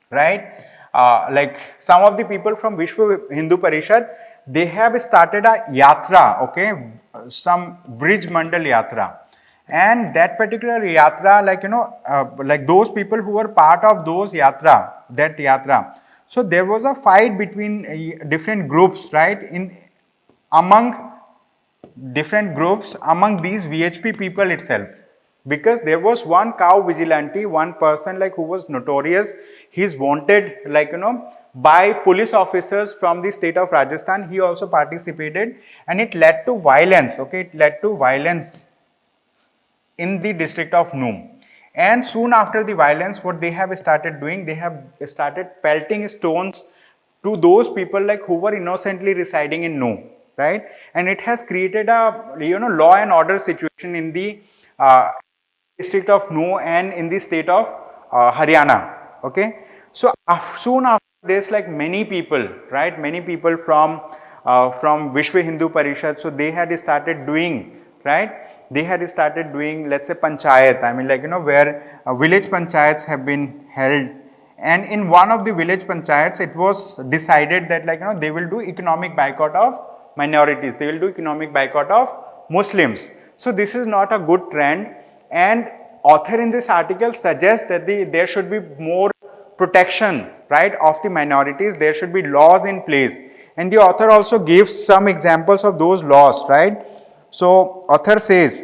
A: right, like, some of the people from Vishwa Hindu Parishad, they have started a yatra, okay, some Vrij Mandal yatra. And that particular yatra, like, like those people who were part of those yatra, that yatra, so there was a fight between different groups, right, among different groups among these VHP people itself, because there was one cow vigilante, one person, like, who was notorious. He's wanted, like, by police officers from the state of Rajasthan. He also participated, and it led to violence. Okay, it led to violence in the district of Nuh. And soon after the violence, what they have started doing, they have started pelting stones to those people like who were innocently residing in No, right? And it has created a law and order situation in the district of No and in the state of Haryana. Okay, so soon after this, like many people, right? Many people from Vishwa Hindu Parishad, so they had started doing, right? They had started doing, let's say, panchayat. I mean, like where village panchayats have been held, and in one of the village panchayats, it was decided that they will do economic boycott of minorities. They will do economic boycott of Muslims. So this is not a good trend, and author in this article suggests that there should be more protection, right, of the minorities. There should be laws in place, and the author also gives some examples of those laws, right? So author says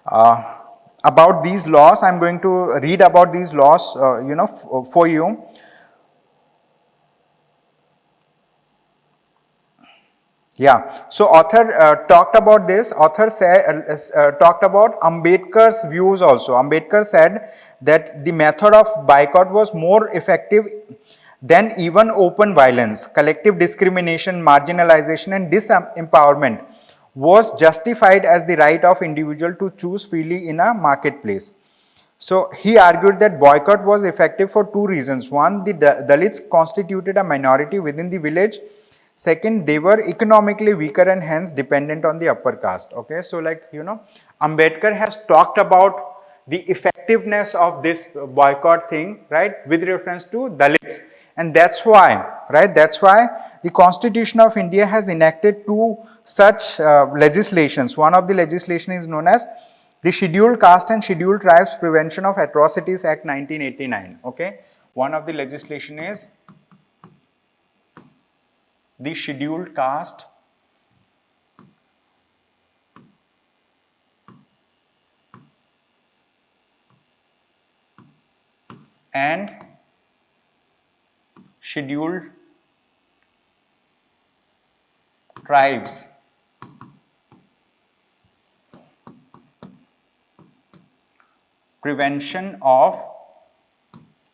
A: about these laws. I'm going to read about these laws, for you. Yeah, so author talked about this. Author said talked about Ambedkar's views also. Ambedkar said that the method of boycott was more effective than even open violence. Collective discrimination, marginalization, and disempowerment was justified as the right of individual to choose freely in a marketplace. So he argued that boycott was effective for two reasons. One, the Dalits constituted a minority within the village. Second, they were economically weaker and hence dependent on the upper caste. Okay, so Ambedkar has talked about the effectiveness of this boycott thing, right, with reference to Dalits. And that's why, right, that's why the Constitution of India has enacted two such legislations. One of the legislation is known as the Scheduled Caste and Scheduled Tribes Prevention of Atrocities Act 1989. Okay, one of the legislation is the Scheduled Caste and Scheduled Tribes Prevention of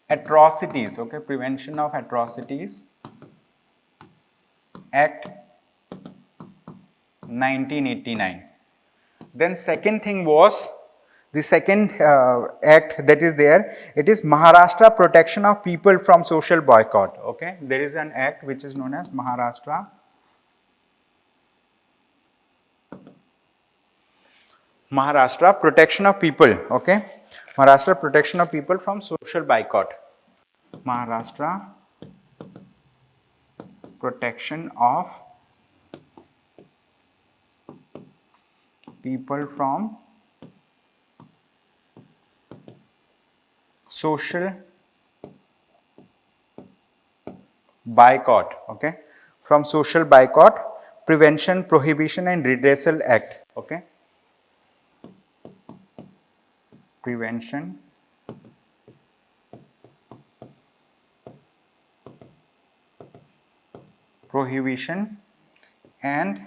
A: Atrocities. Okay, Prevention of Atrocities Act 1989. Then second thing was the second act that is there. It is Maharashtra Protection of People from Social Boycott. Okay, there is an act which is known as Maharashtra Protection of People. Okay, Maharashtra Protection of People from Social Boycott. Maharashtra Protection of People from Social Boycott. Okay, from Social Boycott, Prevention, Prohibition and Redressal Act. Okay, Prevention, Prohibition and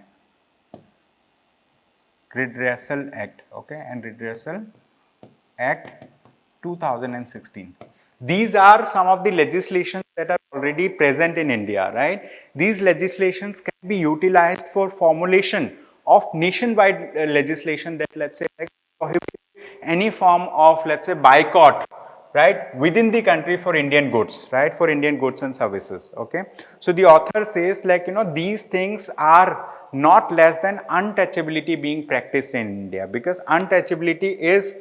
A: Redressal Act. Okay, and Redressal Act 2016. These are some of the legislations that are already present in India, right? These legislations can be utilized for formulation of nationwide legislation that, let's say, prohibit any form of, let's say, boycott, right, within the country for Indian goods, right, for Indian goods and services. Okay, so the author says these things are not less than untouchability being practiced in India, because untouchability is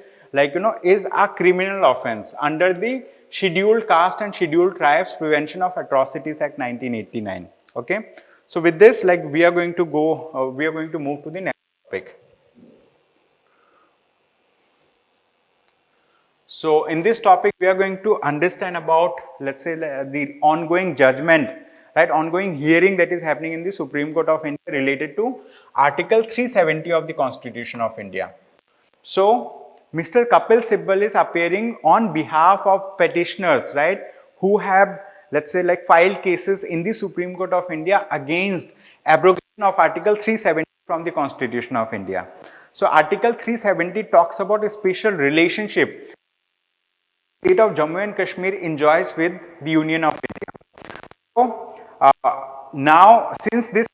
A: is a criminal offense under the Scheduled Caste and Scheduled Tribes Prevention of Atrocities Act 1989. Okay, so with this, we are going to move to the next topic. So in this topic, we are going to understand about, let's say, the ongoing judgment, right, ongoing hearing that is happening in the Supreme Court of India related to Article 370 of the Constitution of India. So Mr. Kapil Sibal is appearing on behalf of petitioners, right, who have, let's say, filed cases in the Supreme Court of India against abrogation of Article 370 from the Constitution of India. So Article 370 talks about a special relationship state of Jammu and Kashmir enjoys with the Union of India. So now since this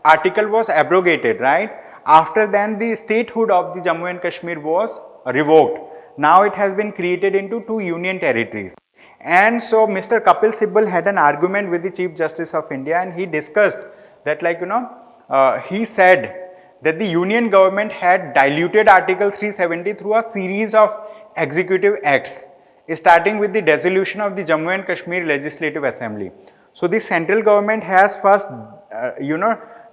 A: article was abrogated, right, after then the statehood of the Jammu and Kashmir was revoked. Now it has been created into two union territories. And so Mr. Kapil Sibal had an argument with the Chief Justice of India, and he discussed that, like, he said that the union government had diluted Article 370 through a series of executive acts, starting with the dissolution of the Jammu and Kashmir Legislative Assembly. So the central government has first,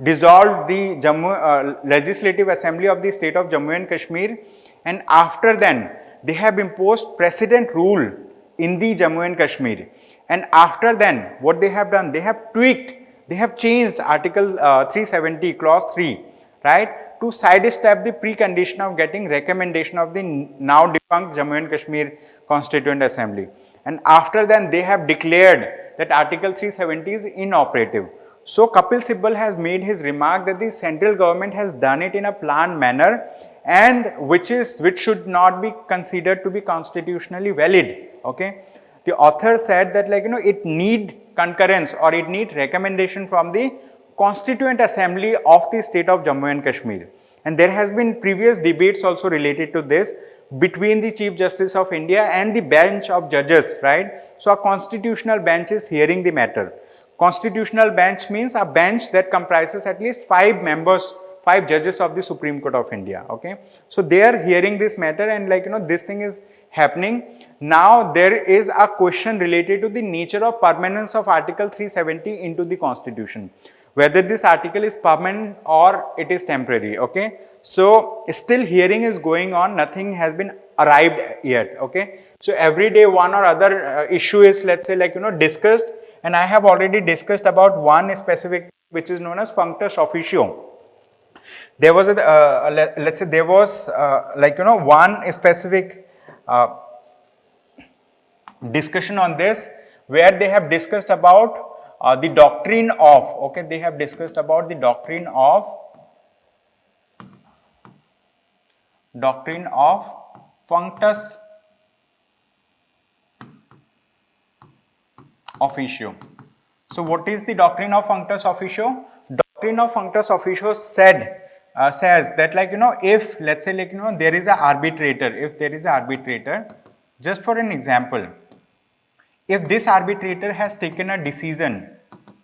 A: dissolved the Legislative Assembly of the state of Jammu and Kashmir, and after then they have imposed precedent rule in the Jammu and Kashmir. And after then, what they have done, they have tweaked, they have changed Article 370, Clause 3, right, to sidestep the precondition of getting recommendation of the now defunct Jammu and Kashmir Constituent Assembly. And after then, they have declared that Article 370 is inoperative. So Kapil Sibal has made his remark that the central government has done it in a planned manner, and which should not be considered to be constitutionally valid. Okay, the author said that, like, it need concurrence or it need recommendation from the Constituent Assembly of the state of Jammu and Kashmir. And there has been previous debates also related to this between the Chief Justice of India and the bench of judges, right? So a constitutional bench is hearing the matter. Constitutional bench means a bench that comprises at least 5 members, 5 judges of the Supreme Court of India. Okay, so they are hearing this matter, and, like, this thing is happening. Now there is a question related to the nature of permanence of Article 370 into the Constitution, whether this article is permanent or it is temporary. Okay, so still hearing is going on, nothing has been arrived yet. Okay, so every day one or other issue is, let's say, like, discussed, and I have already discussed about one specific which is known as functus officio. There was let's say there was one specific discussion on this, where they have discussed about the doctrine of, okay, they have discussed about the doctrine of functus officio. So what is the doctrine of functus officio? Doctrine of functus officio says that, like, if, let's say, like, there is an arbitrator, just for an example, if this arbitrator has taken a decision,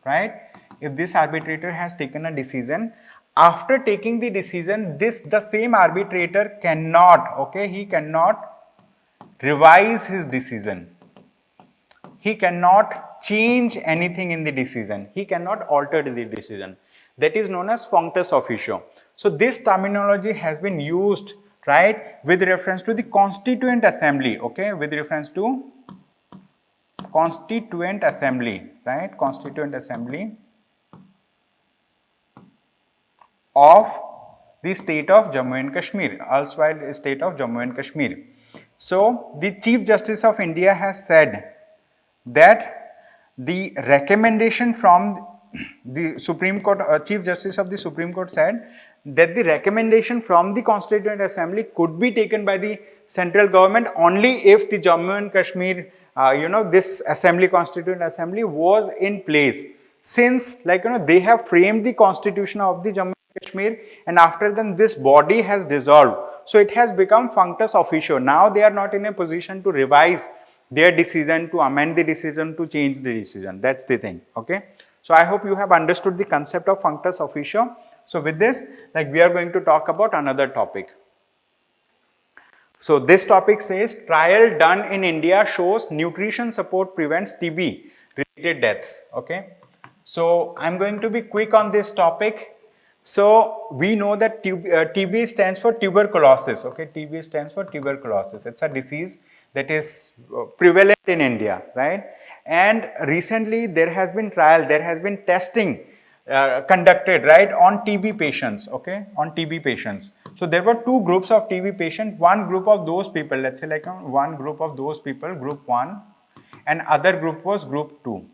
A: right, if this arbitrator has taken a decision, after taking the decision, the same arbitrator cannot, okay, he cannot revise his decision. He cannot change anything in the decision. He cannot alter the decision. That is known as functus officio. So this terminology has been used, right, with reference to the Constituent Assembly, okay, with reference to Constituent Assembly, right, Constituent Assembly of the state of Jammu and Kashmir, erstwhile state of Jammu and Kashmir. So the Chief Justice of India has said that the recommendation from the Supreme Court, Chief Justice of the Supreme Court said that the recommendation from the Constituent Assembly could be taken by the central government only if the Jammu and Kashmir, this assembly, Constituent Assembly, was in place. Since, like, they have framed the constitution of the Jammu and Kashmir, and after then this body has dissolved. So it has become functus officio. Now they are not in a position to revise their decision, to amend the decision, to change the decision. That's the thing. Okay. So I hope you have understood the concept of functus officio. So with this, like, we are going to talk about another topic. So this topic says, trial done in India shows nutrition support prevents TB related deaths. Okay. So I'm going to be quick on this topic. So we know that TB stands for tuberculosis. Okay. TB stands for tuberculosis. It's a disease that is prevalent in India, right? And recently there has been trial, there has been testing conducted, right, on TB patients, okay, on TB patients. So there were 2 groups of TB patients. One group of those people, let's say, like, one group of those people, group 1, and other group was group 2.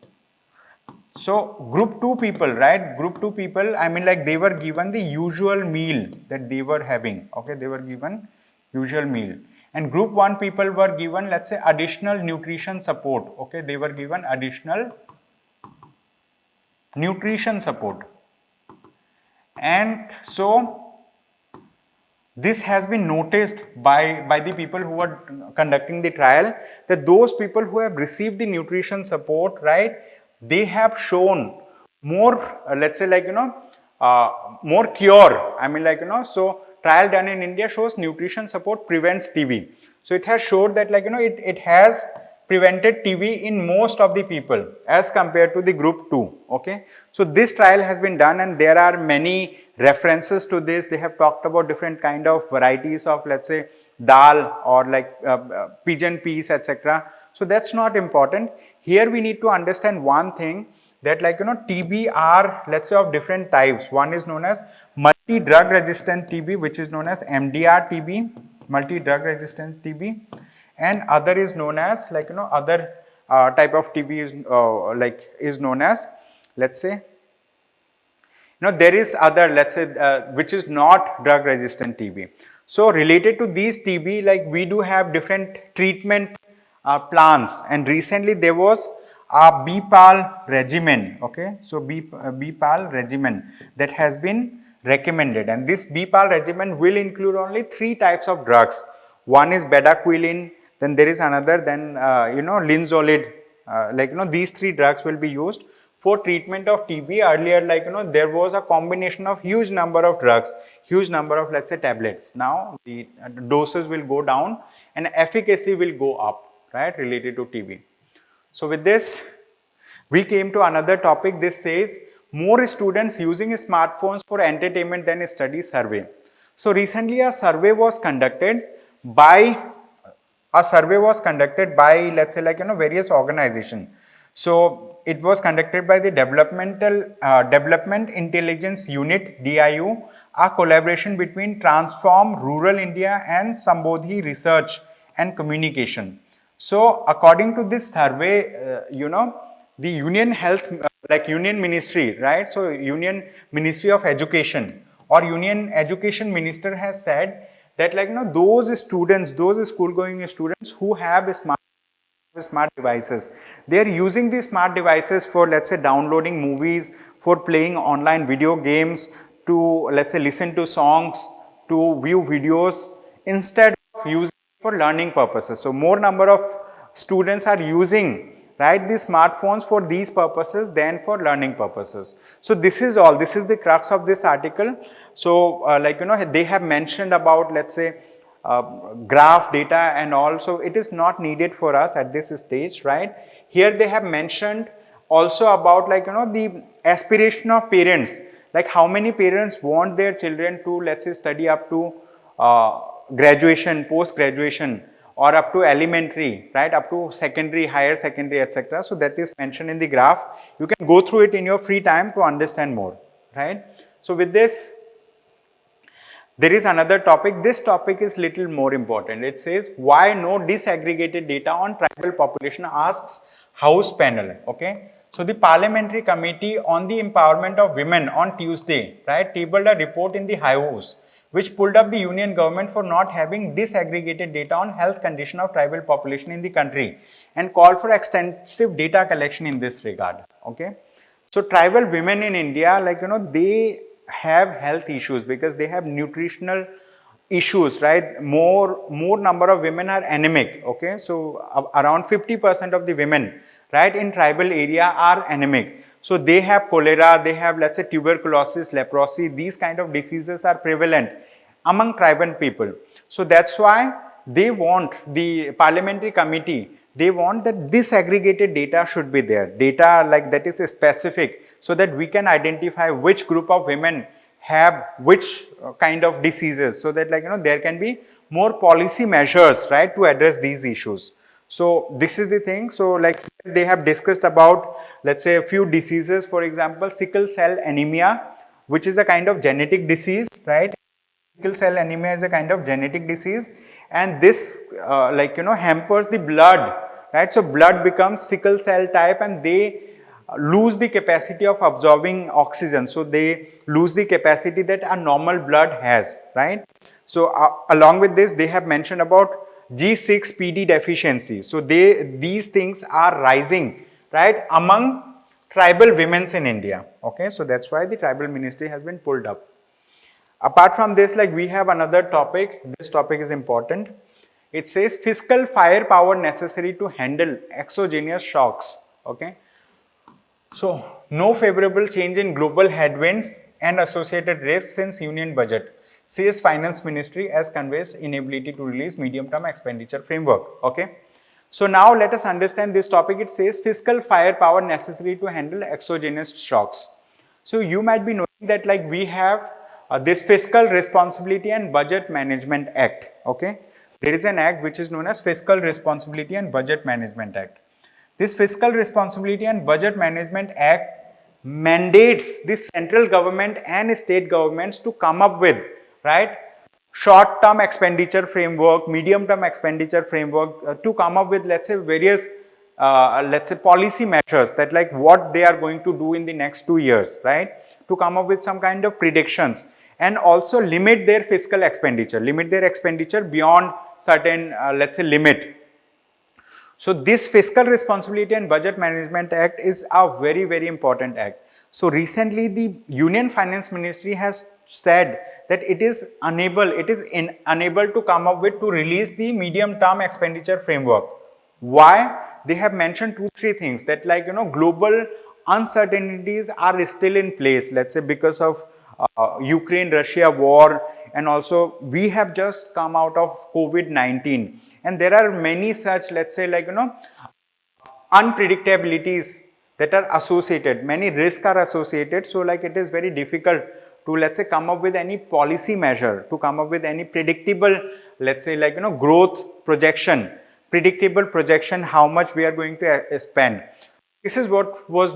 A: So group 2 people, right? Group 2 people, I mean like they were given the usual meal that they were having. Okay, they were given usual meal. And group 1 people were given, let's say, additional nutrition support. Okay, they were given additional nutrition support. And so this has been noticed by the people who are conducting the trial, that those people who have received the nutrition support, right, they have shown more, let's say, like, more cure. I mean, like, so trial done in India shows nutrition support prevents TB. So it has showed that, like, it has prevented TB in most of the people as compared to the group 2. Okay, so this trial has been done and there are many references to this. They have talked about different kind of varieties of, let's say, dal or like pigeon peas, etc. So that's not important. Here we need to understand one thing, that, like, TB are, let's say, of different types. One is known as multi-drug resistant TB, which is known as MDR TB, multi-drug resistant TB, and other is known as, like, other type of TB is is known as, let's say, there is other, let's say, which is not drug resistant TB. So related to these TB, like, we do have different treatment plans, and recently there was a BPAL regimen. Okay, so BPAL regimen that has been recommended, and this BPAL regimen will include only 3 types of drugs. One is bedaquiline, then there is another, then linezolid. These 3 drugs will be used for treatment of TB. Earlier, like, there was a combination of huge number of drugs, huge number of, let's say, tablets. Now the doses will go down and efficacy will go up, right, related to TB. So with this, we came to another topic. This says more students using smartphones for entertainment than study survey. So recently a survey was conducted by let's say, like, various organizations. So it was conducted by the Development Intelligence Unit, DIU, a collaboration between Transform Rural India and Sambodhi Research and Communication. So according to this survey, the Union Health, Union Ministry, right? So Union Ministry of Education or Union Education Minister has said that, like, those students, those school going students who have smart devices, they are using these smart devices for, let's say, downloading movies, for playing online video games, to, let's say, listen to songs, to view videos, instead of using for learning purposes. So more number of students are using, right, the smartphones for these purposes than for learning purposes. So this is all, this is the crux of this article. So they have mentioned about, let's say, graph data and also it is not needed for us at this stage, right? Here they have mentioned also about, like, the aspiration of parents, like how many parents want their children to, let's say, study up to graduation, post graduation, or up to elementary, right, up to secondary, higher secondary, etc. So that is mentioned in the graph. You can go through it in your free time to understand more, right? So with this, there is another topic. This topic is little more important. It says, why no disaggregated data on tribal population, asks House panel. Okay, so the Parliamentary Committee on the Empowerment of Women on Tuesday, right, tabled a report in the House which pulled up the union government for not having disaggregated data on health condition of tribal population in the country and called for extensive data collection in this regard. Okay, so tribal women in India, like, they have health issues because they have nutritional issues, right? More number of women are anemic. Okay, so around 50% of the women, right, in tribal area are anemic. So they have cholera, they have, let's say, tuberculosis, leprosy. These kind of diseases are prevalent among tribal people. So that's why they want, the Parliamentary Committee, they want that disaggregated data should be there, data like that is specific, so that we can identify which group of women have which kind of diseases, so that, like, there can be more policy measures, right, to address these issues. So this is the thing. So, like, they have discussed about, let's say, a few diseases. For example, sickle cell anemia, which is a kind of genetic disease, right? Sickle cell anemia is a kind of genetic disease, and this hampers the blood, right? So blood becomes sickle cell type, and they lose the capacity of absorbing oxygen. So they lose the capacity that a normal blood has, right? So along with this, they have mentioned about G6PD deficiency. So these things are rising, right, among tribal women's in India. Okay, so that's why the tribal ministry has been pulled up. Apart from this, like we have another topic. This topic is important. It says fiscal firepower necessary to handle exogenous shocks. Okay. So no favorable change in global headwinds and associated risks since union budget, says Finance Ministry as conveys inability to release medium-term expenditure framework. Okay. So now let us understand this topic. It says fiscal firepower necessary to handle exogenous shocks. So you might be knowing that like we have this Fiscal Responsibility and Budget Management Act. Okay. There is an act which is known as Fiscal Responsibility and Budget Management Act. This Fiscal Responsibility and Budget Management Act mandates the central government and state governments to come up with, right, short-term expenditure framework, medium-term expenditure framework, to come up with, let's say, various, let's say, policy measures that like what they are going to do in the next 2 years, right, to come up with some kind of predictions and also limit their fiscal expenditure, beyond certain, let's say, limit. So this Fiscal Responsibility and Budget Management Act is a very, very important act. So recently the Union Finance Ministry has said that it is unable to come up with, to release the medium term expenditure framework. Why? They have mentioned 2-3 things, that like, global uncertainties are still in place, let's say because of Ukraine-Russia war, and also we have just come out of COVID-19. And there are many such, let's say, like, unpredictabilities that are associated, many risks are associated. So like it is very difficult to, let's say, come up with any policy measure, to come up with any predictable, let's say, like, growth projection, predictable projection, how much we are going to spend. This is what was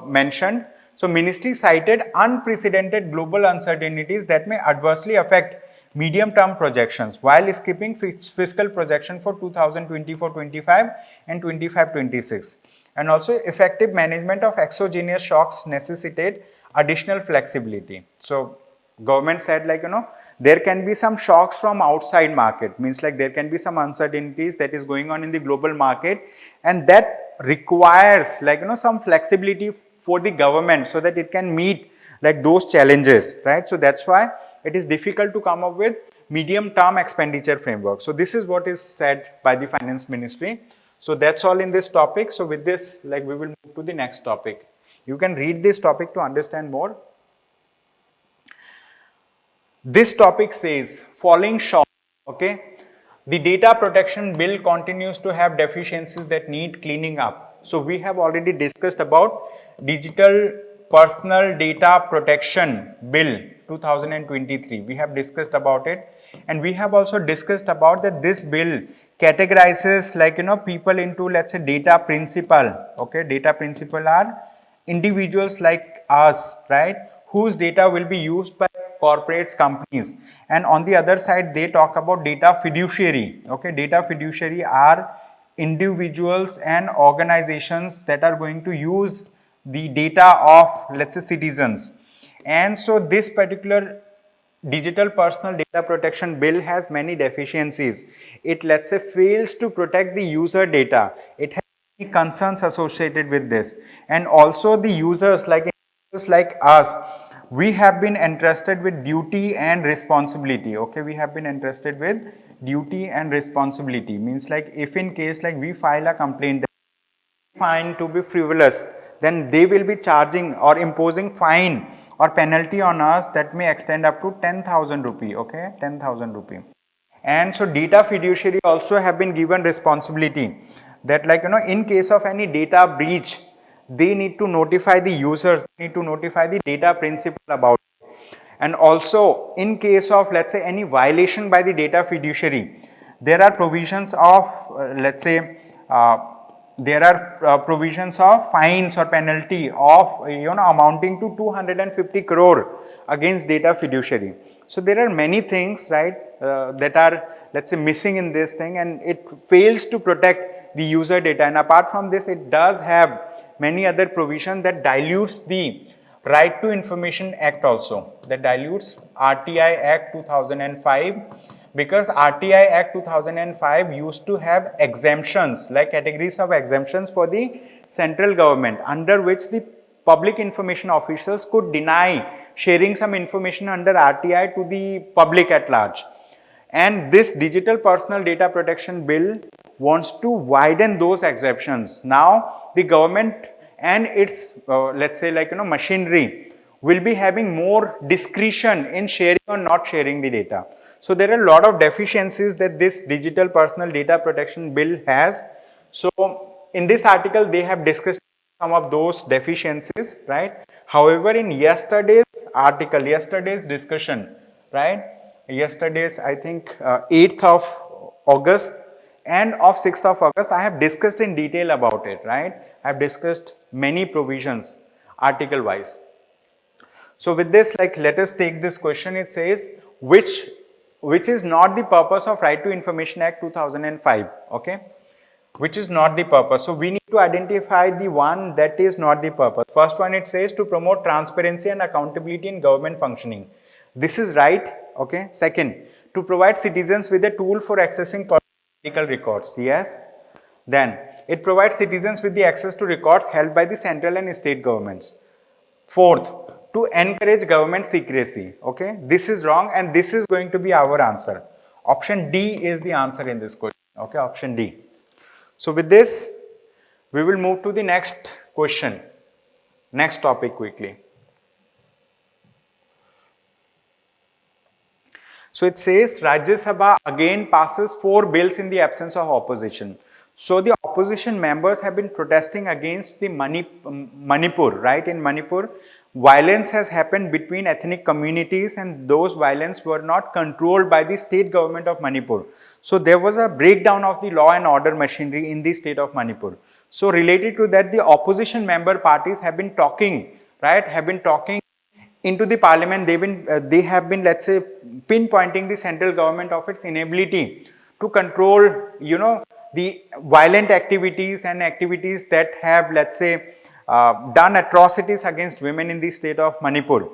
A: mentioned. So ministry cited unprecedented global uncertainties that may adversely affect medium-term projections while skipping fiscal projection for 2024-25 and 25-26. And also effective management of exogenous shocks necessitate additional flexibility. So government said like, there can be some shocks from outside market, means like there can be some uncertainties that is going on in the global market, and that requires like, some flexibility for the government so that it can meet like those challenges, right? So that's why it is difficult to come up with medium-term expenditure framework. So this is what is said by the Finance Ministry. So that's all in this topic. So with this, like, we will move to the next topic. You can read this topic to understand more. This topic says falling short. Okay, the data protection bill continues to have deficiencies that need cleaning up. So we have already discussed about Digital Personal Data Protection Bill 2023. We have discussed about it, and we have also discussed about that this bill categorizes like, people into, let's say, data principal. Okay, data principal are individuals like us, right, whose data will be used by corporates, companies. And on the other side, they talk about data fiduciary. Okay, data fiduciary are individuals and organizations that are going to use the data of, let's say, citizens. And so this particular Digital Personal Data Protection Bill has many deficiencies. It, let's say, fails to protect the user data. It has many concerns associated with this. And also the users like us, we have been entrusted with duty and responsibility. Okay, we have been entrusted with duty and responsibility. Means like if in case like we file a complaint, find to be frivolous, then they will be charging or imposing fine or penalty on us that may extend up to 10,000 rupee. Okay, 10,000 rupee. And so data fiduciary also have been given responsibility that like, in case of any data breach, they need to notify the users, they need to notify the data principal about it. And also in case of, let's say, any violation by the data fiduciary, there are provisions of, let's say, there are provisions of fines or penalty of, amounting to 250 crore against data fiduciary. So there are many things, right, that are, let's say, missing in this thing, and it fails to protect the user data. And apart from this, it does have many other provision that dilutes the Right to Information Act also, that dilutes RTI Act 2005, because RTI Act 2005 used to have exemptions, like categories of exemptions for the central government, under which the public information officials could deny sharing some information under RTI to the public at large. And this Digital Personal Data Protection Bill wants to widen those exceptions. Now the government and its let's say machinery will be having more discretion in sharing or not sharing the data. So there are a lot of deficiencies that this Digital Personal Data Protection Bill has. So in this article they have discussed some of those deficiencies, right? However, in yesterday's article, yesterday's discussion, right, yesterday's I think 8th of August and of 6th of August, I have discussed in detail about it, right? I have discussed many provisions article wise. So with this, like, let us take this question. It says which is not the purpose of Right to Information Act 2005, okay? Which is not the purpose. So we need to identify the one that is not the purpose. First one, it says to promote transparency and accountability in government functioning. This is right, okay? Second, to provide citizens with a tool for accessing political records. Yes. Then it provides citizens with the access to records held by the central and state governments. Fourth, to encourage government secrecy. Okay, this is wrong, and this is going to be our answer. Option D is the answer in this question. Okay, option D. So with this, we will move to the next question, next topic quickly. So it says Rajya Sabha again passes 4 bills in the absence of opposition. So the opposition members have been protesting against the Manipur, right? In Manipur, violence has happened between ethnic communities, and those violence were not controlled by the state government of Manipur. So there was a breakdown of the law and order machinery in the state of Manipur. So related to that, the opposition member parties have been talking, right? Have been talking into the parliament. They have been, let's say, pinpointing the central government of its inability to control, the violent activities and activities that have, let's say, done atrocities against women in the state of Manipur.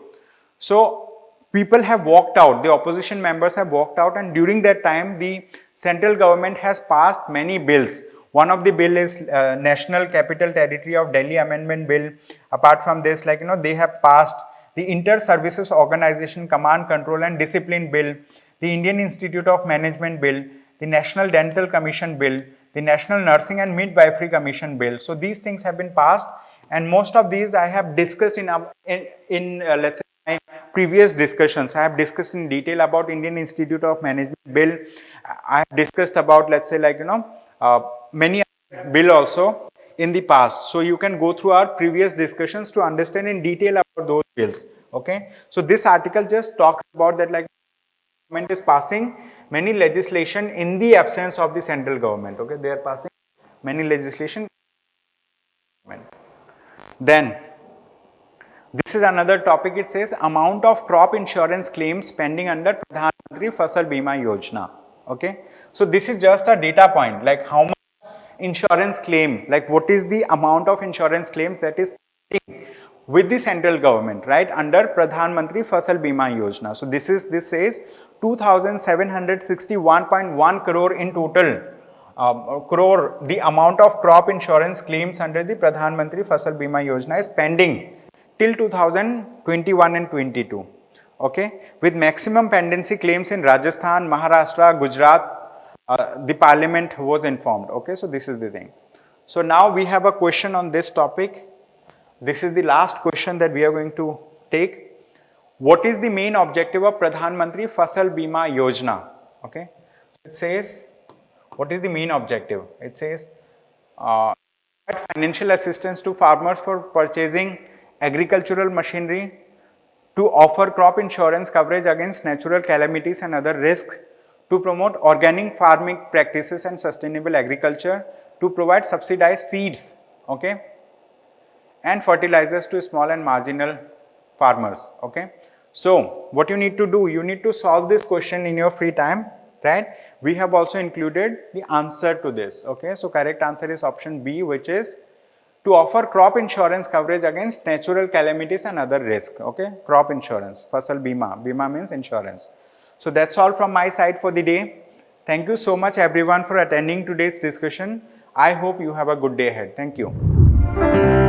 A: So people have walked out, the opposition members have walked out, and during that time the central government has passed many bills. One of the bill is National Capital Territory of Delhi Amendment Bill. Apart from this, they have passed the Inter-Services Organization Command, Control and Discipline Bill, the Indian Institute of Management Bill, the National Dental Commission Bill, the National Nursing and Midwifery Commission Bill. So these things have been passed, and most of these I have discussed in let's say my previous discussions. I have discussed in detail about Indian Institute of Management Bill. I have discussed about, let's say, many bill also in the past. So you can go through our previous discussions to understand in detail about those bills. Okay. So this article just talks about that, like, government is passing many legislation in the absence of the central government. Okay, they are passing many legislation. Then this is another topic. It says amount of crop insurance claims pending under Pradhan Mantri Fasal Bima Yojana. Okay, so this is just a data point, like how much insurance claim, like what is the amount of insurance claims that is pending with the central government, right, under Pradhan Mantri Fasal Bima Yojana. So this says 2,761.1 crore in total. The amount of crop insurance claims under the Pradhan Mantri Fasal Bima Yojana is pending till 2021 and 22. Okay, with maximum pendency claims in Rajasthan, Maharashtra, Gujarat. The parliament was informed. Okay, so this is the thing. So now we have a question on this topic. This is the last question that we are going to take. What is the main objective of Pradhan Mantri Fasal Bima Yojana? Okay, it says, what is the main objective? It says financial assistance to farmers for purchasing agricultural machinery, to offer crop insurance coverage against natural calamities and other risks, to promote organic farming practices and sustainable agriculture, to provide subsidized seeds, okay, and fertilizers to small and marginal farmers. Okay, so what you need to do, you need to solve this question in your free time, right? We have also included the answer to this. Okay, so correct answer is option B, which is to offer crop insurance coverage against natural calamities and other risk. Okay, crop insurance, Fasal Bima. Bima means insurance. So that's all from my side for the day. Thank you so much everyone for attending today's discussion. I hope you have a good day ahead. Thank you.